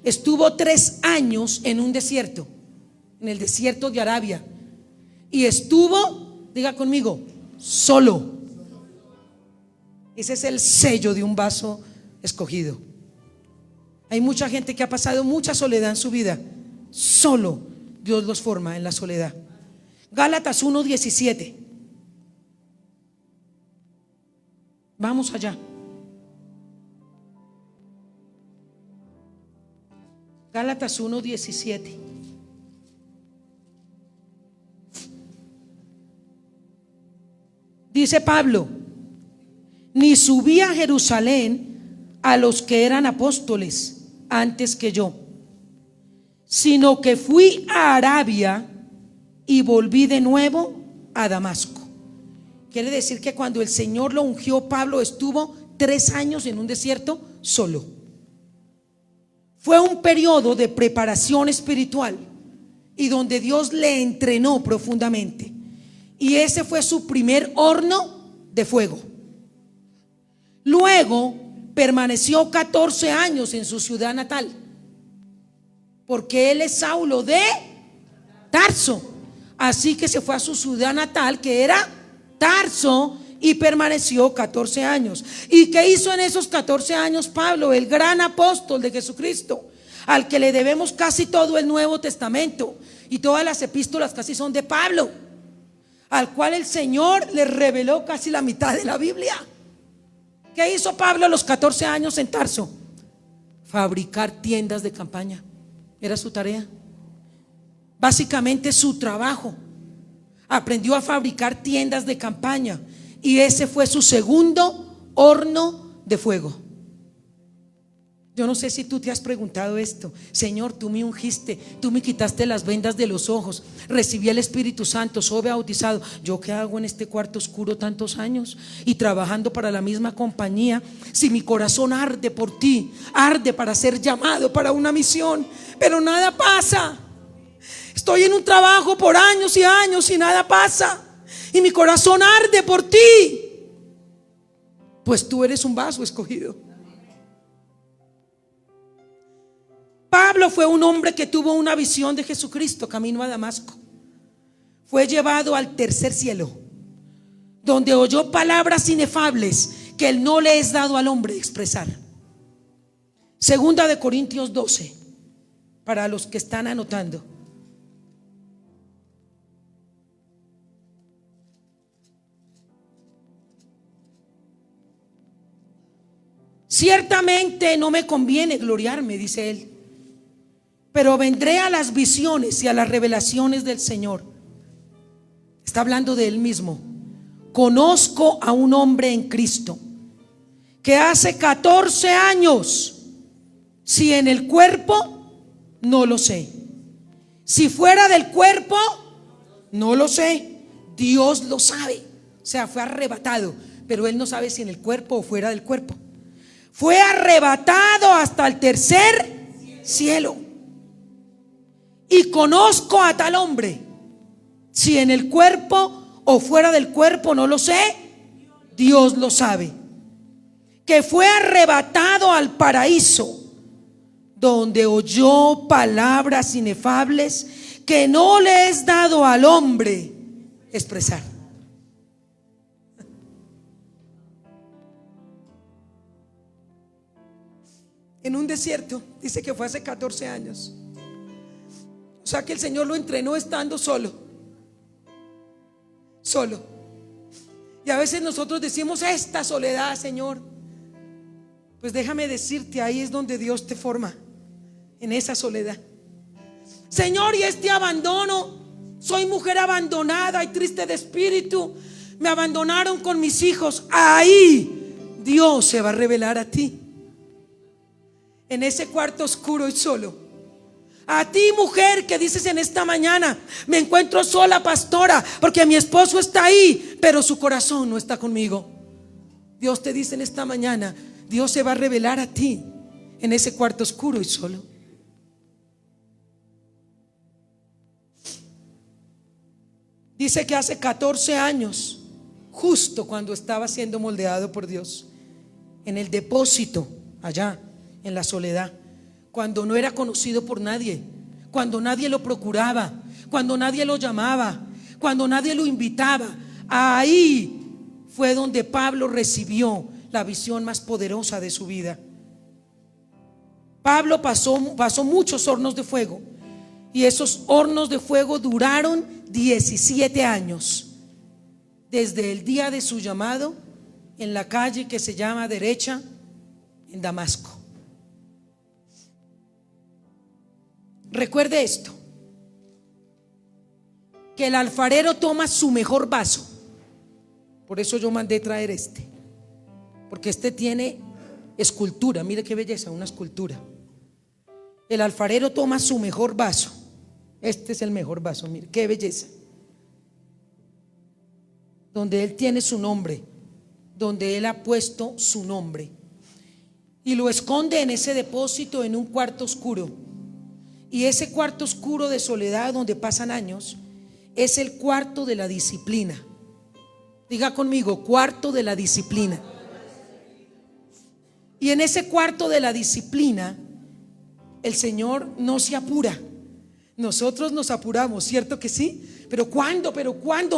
Estuvo 3 años en un desierto, en el desierto de Arabia, y estuvo, diga conmigo, solo. Ese es el sello de un vaso escogido. Hay mucha gente que ha pasado mucha soledad en su vida. Solo Dios los forma en la soledad. Gálatas 1:17. Vamos allá. Gálatas 1:17. Dice Pablo: ni subí a Jerusalén a los que eran apóstoles antes que yo, sino que fui a Arabia y volví de nuevo a Damasco. Quiere decir que cuando el Señor lo ungió, Pablo estuvo 3 años en un desierto solo. Fue un periodo de preparación espiritual y donde Dios le entrenó profundamente. Y ese fue su primer horno de fuego. Luego permaneció 14 años en su ciudad natal, porque él es Saulo de Tarso. Así que se fue a su ciudad natal, que era Tarso, y permaneció 14 años. ¿Y qué hizo en esos 14 años Pablo, el gran apóstol de Jesucristo, al que le debemos casi todo el Nuevo Testamento? Y todas las epístolas casi son de Pablo, al cual el Señor le reveló casi la mitad de la Biblia. ¿Qué hizo Pablo a los 14 años en Tarso? Fabricar tiendas de campaña. Era su tarea, básicamente su trabajo. Aprendió a fabricar tiendas de campaña, y ese fue su segundo horno de fuego. Yo no sé si tú te has preguntado esto: Señor, tú me ungiste, tú me quitaste las vendas de los ojos, recibí el Espíritu Santo, soy bautizado. ¿Yo qué hago en este cuarto oscuro tantos años y trabajando para la misma compañía? Si mi corazón arde por ti, arde para ser llamado para una misión, pero nada pasa. Estoy en un trabajo por años y años y nada pasa, y mi corazón arde por ti, pues tú eres un vaso escogido. Pablo fue un hombre que tuvo una visión de Jesucristo camino a Damasco. Fue llevado al tercer cielo, donde oyó palabras inefables que él no le es dado al hombre expresar. Segunda de Corintios 12, para los que están anotando. Ciertamente no me conviene gloriarme, dice él, pero vendré a las visiones y a las revelaciones del Señor. Está hablando de él mismo. Conozco a un hombre en Cristo que hace 14 años, si en el cuerpo, no lo sé. Si fuera del cuerpo, no lo sé. Dios lo sabe. O sea, fue arrebatado, pero él no sabe si en el cuerpo o fuera del cuerpo. Fue arrebatado hasta el tercer cielo. Y conozco a tal hombre, si en el cuerpo o fuera del cuerpo, no lo sé, Dios lo sabe, que fue arrebatado al paraíso, donde oyó palabras inefables que no le es dado al hombre expresar. En un desierto, dice que fue hace 14 años. O sea que el Señor lo entrenó estando solo. Y a veces nosotros decimos: esta soledad, Señor. Pues déjame decirte, ahí es donde Dios te forma, en esa soledad. Señor, y este abandono, soy mujer abandonada y triste de espíritu, me abandonaron con mis hijos. Ahí Dios se va a revelar a ti, en ese cuarto oscuro y solo. A ti, mujer, que dices en esta mañana: me encuentro sola, pastora, porque mi esposo está ahí, pero su corazón no está conmigo. Dios te dice en esta mañana: Dios se va a revelar a ti en ese cuarto oscuro y solo. Dice que hace 14 años, justo cuando estaba siendo moldeado por Dios, en el depósito allá en la soledad, cuando no era conocido por nadie, cuando nadie lo procuraba, cuando nadie lo llamaba, cuando nadie lo invitaba, ahí fue donde Pablo recibió la visión más poderosa de su vida. Pablo pasó muchos hornos de fuego, y esos hornos de fuego duraron 17 años, desde el día de su llamado en la calle que se llama Derecha, en Damasco. Recuerde esto, que el alfarero toma su mejor vaso. Por eso yo mandé traer este, porque este tiene escultura. Mire qué belleza, una escultura. El alfarero toma su mejor vaso. Este es el mejor vaso, mire qué belleza, donde él tiene su nombre, donde él ha puesto su nombre, y lo esconde en ese depósito, en un cuarto oscuro. Y ese cuarto oscuro de soledad donde pasan años es el cuarto de la disciplina. Diga conmigo, cuarto de la disciplina. Y en ese cuarto de la disciplina el Señor no se apura. Nosotros nos apuramos, ¿cierto que sí? Pero ¿cuándo?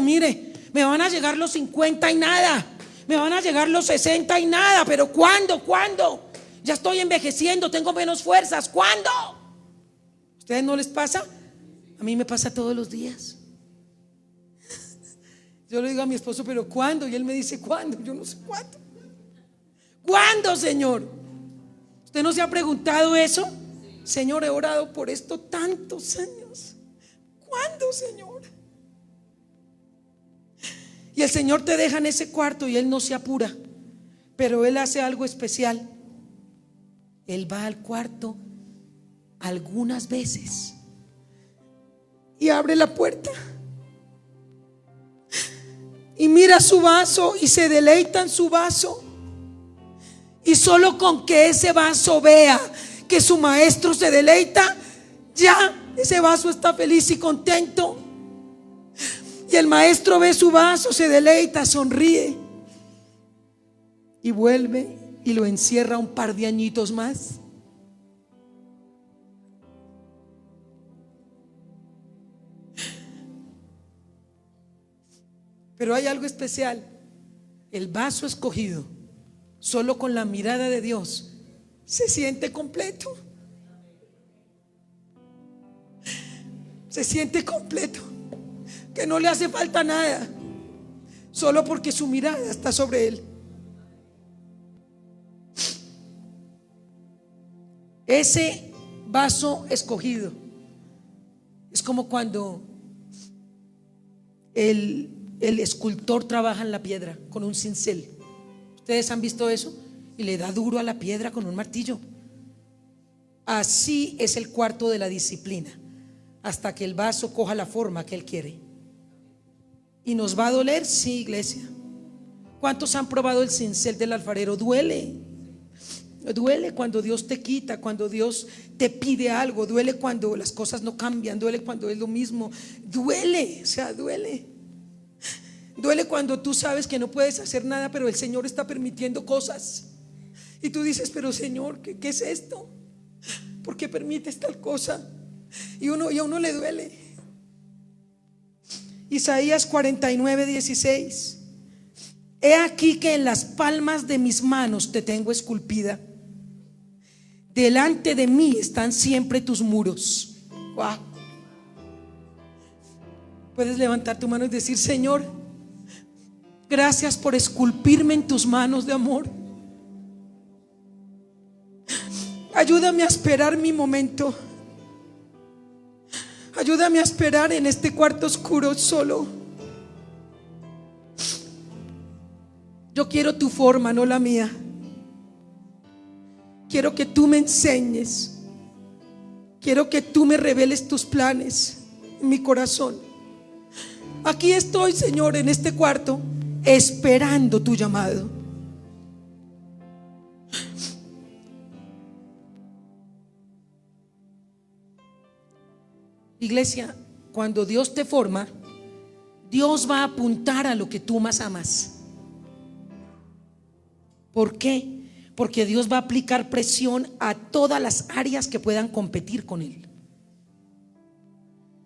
Mire, me van a llegar los 50 y nada, me van a llegar los 60 y nada. Pero ¿cuándo? Ya estoy envejeciendo, tengo menos fuerzas. ¿Cuándo? ¿Ustedes no les pasa? A mí me pasa todos los días. Yo le digo a mi esposo, pero ¿cuándo? Y él me dice, ¿cuándo? Yo no sé cuándo. ¿Cuándo, Señor? ¿Usted no se ha preguntado eso? Señor, he orado por esto tantos años. ¿Cuándo, Señor? Y el Señor te deja en ese cuarto y Él no se apura, pero Él hace algo especial. Él va al cuarto algunas veces y abre la puerta y mira su vaso y se deleita en su vaso. Y solo con que ese vaso vea que su maestro se deleita, ya ese vaso está feliz y contento. Y el maestro ve su vaso, se deleita, sonríe y vuelve y lo encierra un par de añitos más. Pero hay algo especial. El vaso escogido, solo con la mirada de Dios, se siente completo. Se siente completo, que no le hace falta nada, solo porque su mirada está sobre Él. Ese vaso escogido es como cuando el escultor trabaja en la piedra con un cincel. ¿Ustedes han visto eso? Y le da duro a la piedra con un martillo. Así es el cuarto de la disciplina, hasta que el vaso coja la forma que Él quiere. ¿Y nos va a doler? Sí, iglesia. ¿Cuántos han probado el cincel del alfarero? Duele. Duele cuando Dios te quita, cuando Dios te pide algo. Duele cuando las cosas no cambian. Duele cuando es lo mismo. Duele, o sea, duele. Duele cuando tú sabes que no puedes hacer nada, pero el Señor está permitiendo cosas. Y tú dices, pero Señor, ¿qué es esto? ¿Por qué permites tal cosa? Y a uno le duele. Isaías 49:16. He aquí que en las palmas de mis manos te tengo esculpida. Delante de mí están siempre tus muros. Wow. Puedes levantar tu mano y decir, Señor, gracias por esculpirme en tus manos de amor. Ayúdame a esperar mi momento. Ayúdame a esperar en este cuarto oscuro solo. Yo quiero tu forma, no la mía. Quiero que tú me enseñes. Quiero que tú me reveles tus planes en mi corazón. Aquí estoy, Señor, en este cuarto, esperando tu llamado. Iglesia, cuando Dios te forma, Dios va a apuntar a lo que tú más amas. ¿Por qué? Porque Dios va a aplicar presión a todas las áreas que puedan competir con Él.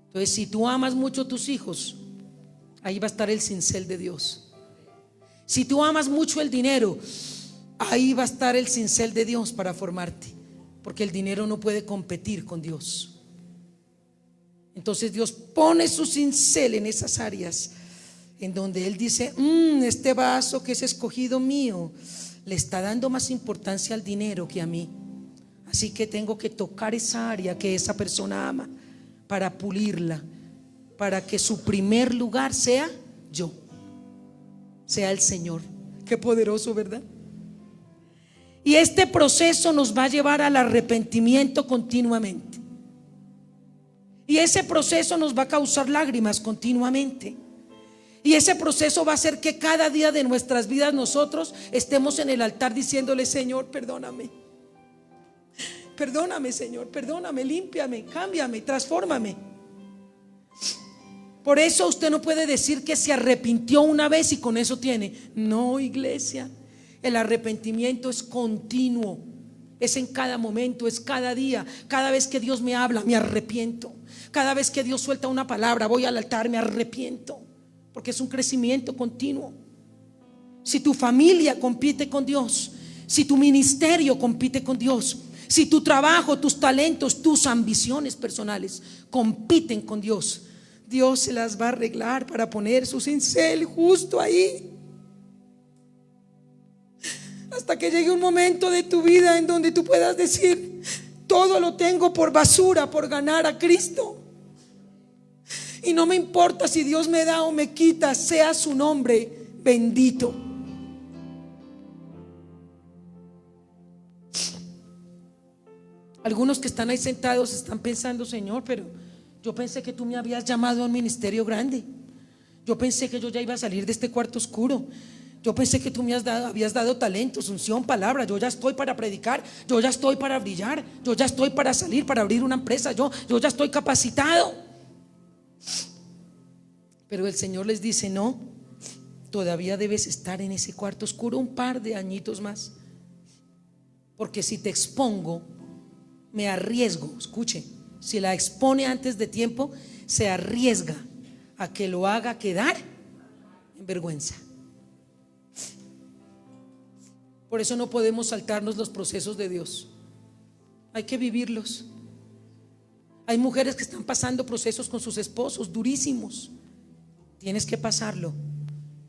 Entonces, si tú amas mucho a tus hijos, ahí va a estar el cincel de Dios. Si tú amas mucho el dinero, ahí va a estar el cincel de Dios para formarte, porque el dinero no puede competir con Dios. Entonces Dios pone su cincel en esas áreas en donde Él dice, este vaso que es escogido mío le está dando más importancia al dinero que a mí, así que tengo que tocar esa área que esa persona ama para pulirla, para que su primer lugar sea yo, sea el Señor. Qué poderoso, ¿verdad? Y este proceso nos va a llevar al arrepentimiento continuamente. Y ese proceso nos va a causar lágrimas continuamente. Y ese proceso va a hacer que cada día de nuestras vidas nosotros estemos en el altar diciéndole: Señor, perdóname. Perdóname, Señor, perdóname, límpiame, cámbiame, transfórmame. Por eso usted no puede decir que se arrepintió una vez y con eso tiene. No, iglesia. El arrepentimiento es continuo, es en cada momento, es cada día. Cada vez que Dios me habla, me arrepiento. Cada vez que Dios suelta una palabra, voy al altar, me arrepiento, porque es un crecimiento continuo. Si tu familia compite con Dios, si tu ministerio compite con Dios, si tu trabajo, tus talentos, tus ambiciones personales compiten con Dios, Dios se las va a arreglar para poner su cincel justo ahí. Hasta que llegue un momento de tu vida en donde tú puedas decir: todo lo tengo por basura por ganar a Cristo. Y no me importa si Dios me da o me quita, sea su nombre bendito. Algunos que están ahí sentados están pensando: Señor, pero yo pensé que tú me habías llamado a un ministerio grande. Yo pensé que yo ya iba a salir de este cuarto oscuro. Yo pensé que tú me habías dado talentos, unción, palabra. Yo ya estoy para predicar, yo ya estoy para brillar, yo ya estoy para salir, para abrir una empresa, yo ya estoy capacitado. Pero el Señor les dice: no, todavía debes estar en ese cuarto oscuro un par de añitos más, porque si te expongo, me arriesgo. Escuche, si la expone antes de tiempo, se arriesga a que lo haga quedar en vergüenza. Por eso no podemos saltarnos los procesos de Dios, hay que vivirlos. Hay mujeres que están pasando procesos con sus esposos durísimos. Tienes que pasarlo,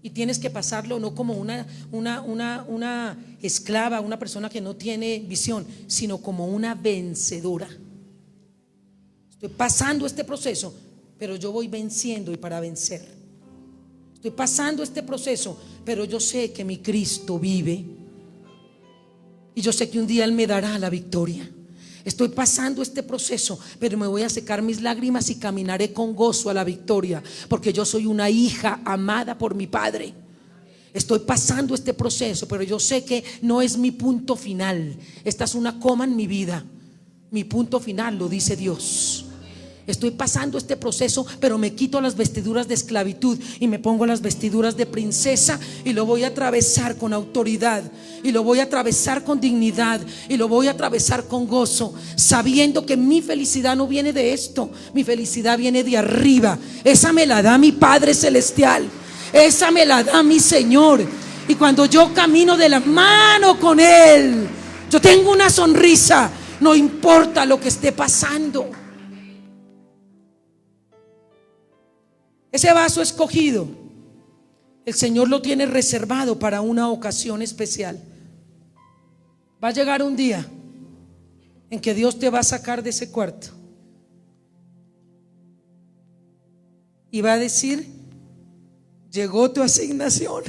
y tienes que pasarlo no como una esclava, una persona que no tiene visión, sino como una vencedora. Estoy pasando este proceso, pero yo voy venciendo y para vencer. Estoy pasando este proceso, pero yo sé que mi Cristo vive. Y yo sé que un día Él me dará la victoria. Estoy pasando este proceso, pero me voy a secar mis lágrimas y caminaré con gozo a la victoria, porque yo soy una hija amada por mi Padre. Estoy pasando este proceso, pero yo sé que no es mi punto final. Esta es una coma en mi vida. Mi punto final lo dice Dios. Estoy pasando este proceso, pero me quito las vestiduras de esclavitud y me pongo las vestiduras de princesa, y lo voy a atravesar con autoridad, y lo voy a atravesar con dignidad, y lo voy a atravesar con gozo, sabiendo que mi felicidad no viene de esto. Mi felicidad viene de arriba. Esa me la da mi Padre Celestial, esa me la da mi Señor. Y cuando yo camino de la mano con Él, yo tengo una sonrisa, no importa lo que esté pasando. Ese vaso escogido, el Señor lo tiene reservado para una ocasión especial. Va a llegar un día en que Dios te va a sacar de ese cuarto y va a decir: llegó tu asignación.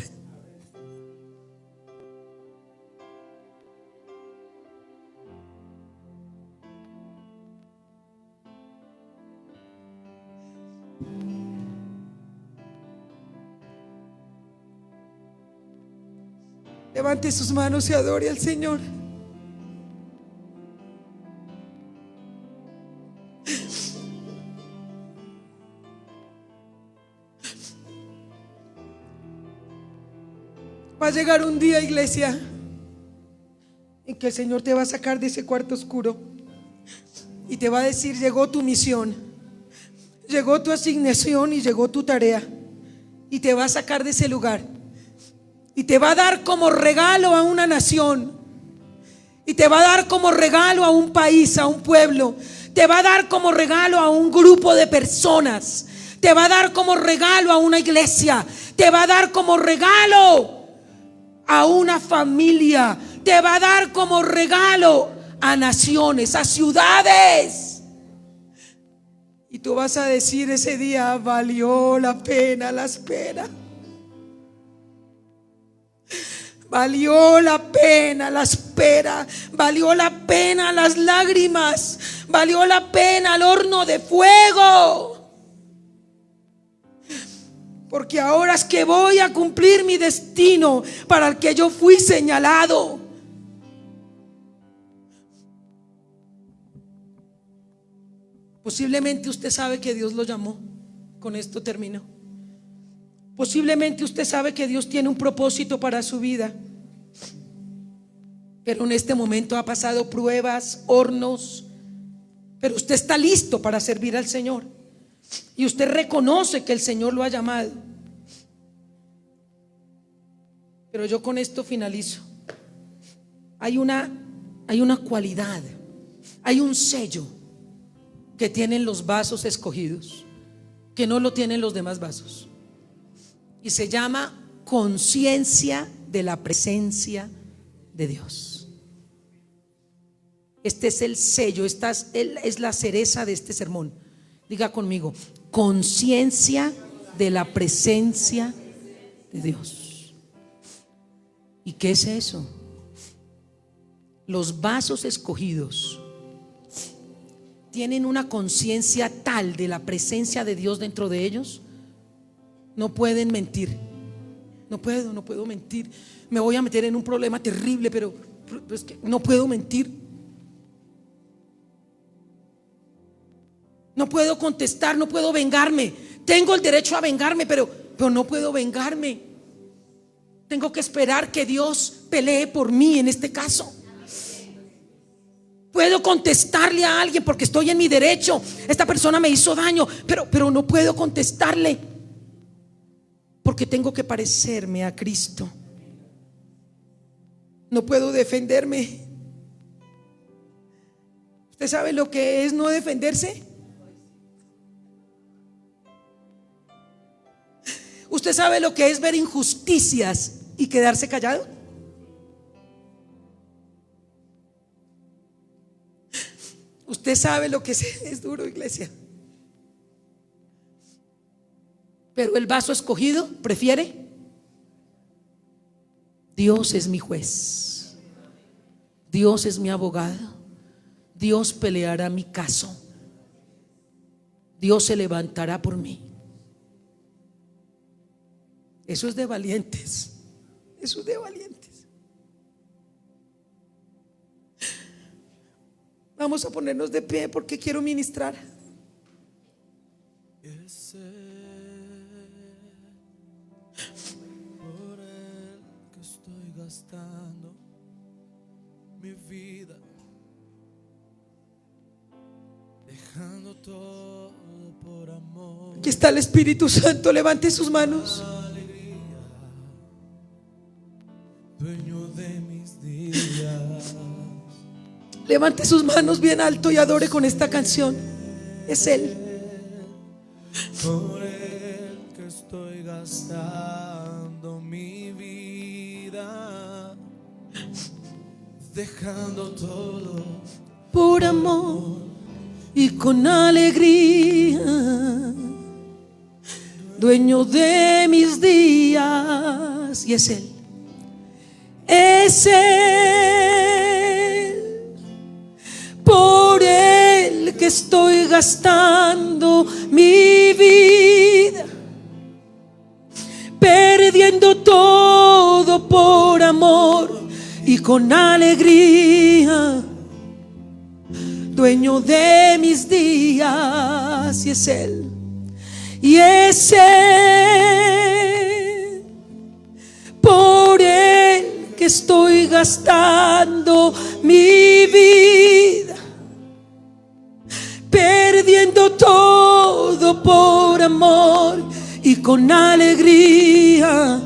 Levante sus manos y adore al Señor. Va a llegar un día, iglesia, en que el Señor te va a sacar de ese cuarto oscuro y te va a decir: llegó tu misión, llegó tu asignación y llegó tu tarea. Y te va a sacar de ese lugar y te va a dar como regalo a una nación, y te va a dar como regalo a un país, a un pueblo. Te va a dar como regalo a un grupo de personas. te va a dar como regalo a una iglesia, te va a dar como regalo a una familia, te va a dar como regalo a naciones, a ciudades. Y tú vas a decir ese día: valió la pena la espera. Valió la pena la espera, valió la pena las lágrimas, valió la pena el horno de fuego. Porque ahora es que voy a cumplir mi destino para el que yo fui señalado. Posiblemente usted sabe que Dios lo llamó. Con esto termino. Posiblemente usted sabe que Dios tiene un propósito para su vida, pero en este momento ha pasado pruebas, hornos, pero usted está listo para servir al Señor y usted reconoce que el Señor lo ha llamado. Pero yo con esto finalizo. Hay una cualidad, hay un sello que tienen los vasos escogidos, que no lo tienen los demás vasos. Y se llama conciencia de la presencia de Dios. Este es el sello, esta es la cereza de este sermón. Diga conmigo: conciencia de la presencia de Dios. ¿Y qué es eso? Los vasos escogidos tienen una conciencia tal de la presencia de Dios dentro de ellos. No pueden mentir. No puedo mentir. Me voy a meter en un problema terrible, pero es que no puedo mentir. No puedo contestar, no puedo vengarme. Tengo el derecho a vengarme, pero no puedo vengarme. Tengo que esperar que Dios pelee por mí en este caso. Puedo contestarle a alguien porque estoy en mi derecho. Esta persona me hizo daño, pero no puedo contestarle porque tengo que parecerme a Cristo. No puedo defenderme. ¿Usted sabe lo que es no defenderse? ¿Usted sabe lo que es ver injusticias y quedarse callado? Usted sabe lo que es duro, iglesia. Pero el vaso escogido prefiere: Dios es mi juez, Dios es mi abogado, Dios peleará mi caso, Dios se levantará por mí. Eso es de valientes. Eso es de valientes. Vamos a ponernos de pie porque quiero ministrar. Por el que estoy gastando mi vida, dejando todo por amor. Aquí está el Espíritu Santo. Levante sus manos. Dueño de mis días. Levante sus manos bien alto y adore con esta canción. Es Él. Por el que estoy gastando mi vida, dejando todo Por amor y con alegría, dueño de mis días. Y es Él. Es Él, por Él que estoy gastando mi vida, perdiendo todo por amor y con alegría, dueño de mis días. Y es Él, y es Él, por Él que estoy gastando mi vida, perdiendo todo por amor y con alegría,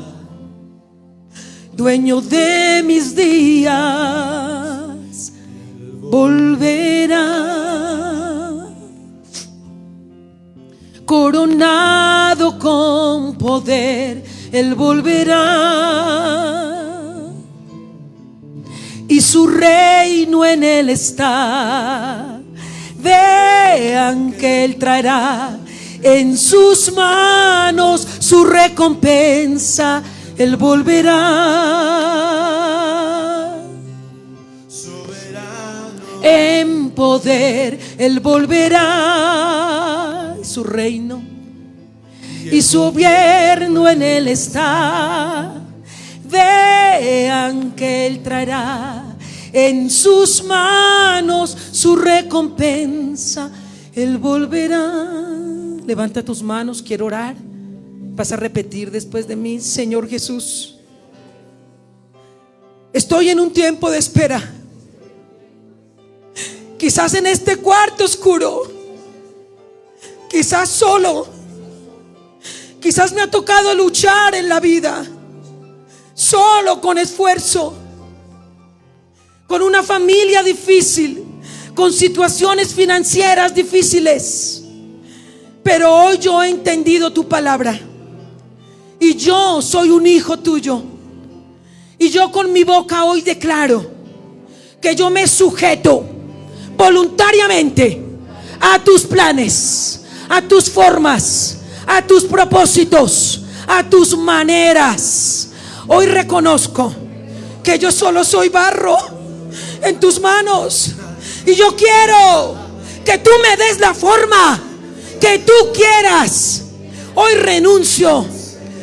dueño de mis días, volverá coronado poder Él volverá, y su reino en Él está. Vean que Él traerá en sus manos su recompensa. Él volverá soberano, en poder Él volverá, su reino y su gobierno en Él está. Vean que Él traerá en sus manos su recompensa. Él volverá. Levanta tus manos, quiero orar. Vas a repetir después de mí: Señor Jesús, estoy en un tiempo de espera. Quizás en este cuarto oscuro, quizás solo, quizás me ha tocado luchar en la vida, solo, con esfuerzo, con una familia difícil, con situaciones financieras difíciles. Pero hoy yo he entendido tu palabra, y yo soy un hijo tuyo, y yo con mi boca hoy declaro que yo me sujeto voluntariamente a tus planes, a tus formas, a tus propósitos, a tus maneras. Hoy reconozco que yo solo soy barro en tus manos, y yo quiero que tú me des la forma que tú quieras. Hoy renuncio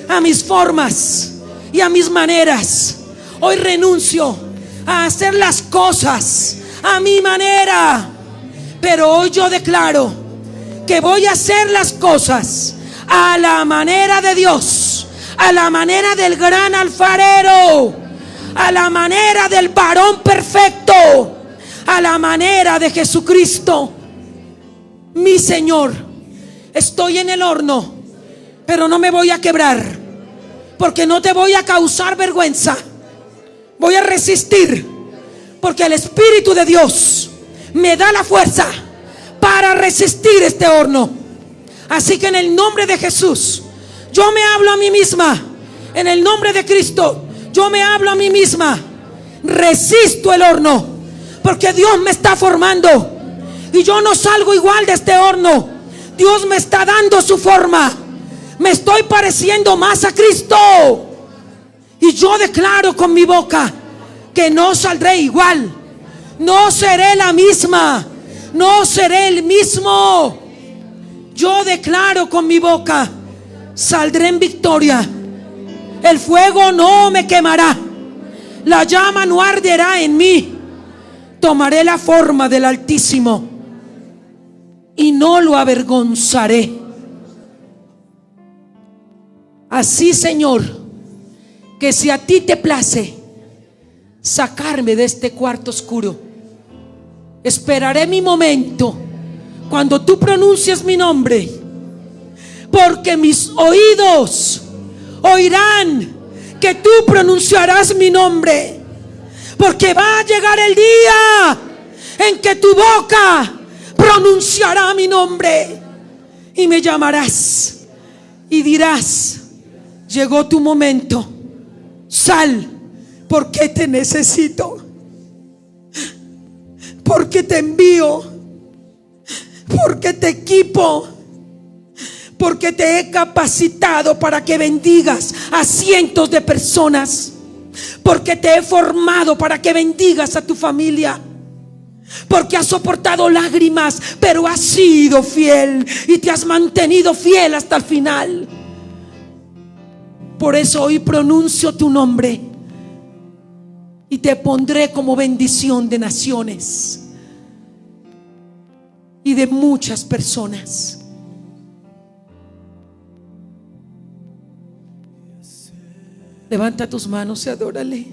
a mis formas y a mis maneras. Hoy renuncio a hacer las cosas a mi manera, pero hoy yo declaro que voy a hacer las cosas a la manera de Dios, a la manera del gran alfarero, a la manera del varón perfecto, a la manera de Jesucristo, mi Señor. Estoy en el horno, pero no me voy a quebrar, porque no te voy a causar vergüenza. Voy a resistir, porque el Espíritu de Dios me da la fuerza para resistir este horno. Así que en el nombre de Jesús, yo me hablo a mí misma. En el nombre de Cristo, yo me hablo a mí misma. Resisto el horno, porque Dios me está formando, y yo no salgo igual de este horno. Dios me está dando su forma. Me estoy pareciendo más a Cristo, y yo declaro con mi boca que no saldré igual. No seré la misma, no seré el mismo. Yo declaro con mi boca: saldré en victoria. El fuego no me quemará, la llama no arderá en mí. Tomaré la forma del Altísimo y no lo avergonzaré. Así, Señor, que si a ti te place sacarme de este cuarto oscuro, esperaré mi momento cuando tú pronuncies mi nombre, porque mis oídos oirán que tú pronunciarás mi nombre, porque va a llegar el día en que tu boca pronunciará mi nombre, y me llamarás y dirás: llegó tu momento, sal, porque te necesito, porque te envío, porque te equipo, porque te he capacitado para que bendigas a cientos de personas, porque te he formado para que bendigas a tu familia, porque has soportado lágrimas, pero has sido fiel y te has mantenido fiel hasta el final. Por eso hoy pronuncio tu nombre y te pondré como bendición de naciones y de muchas personas. Levanta tus manos y adórale.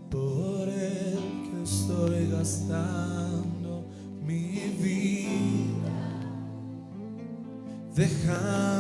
Por el que estoy gastando mi vida, dejando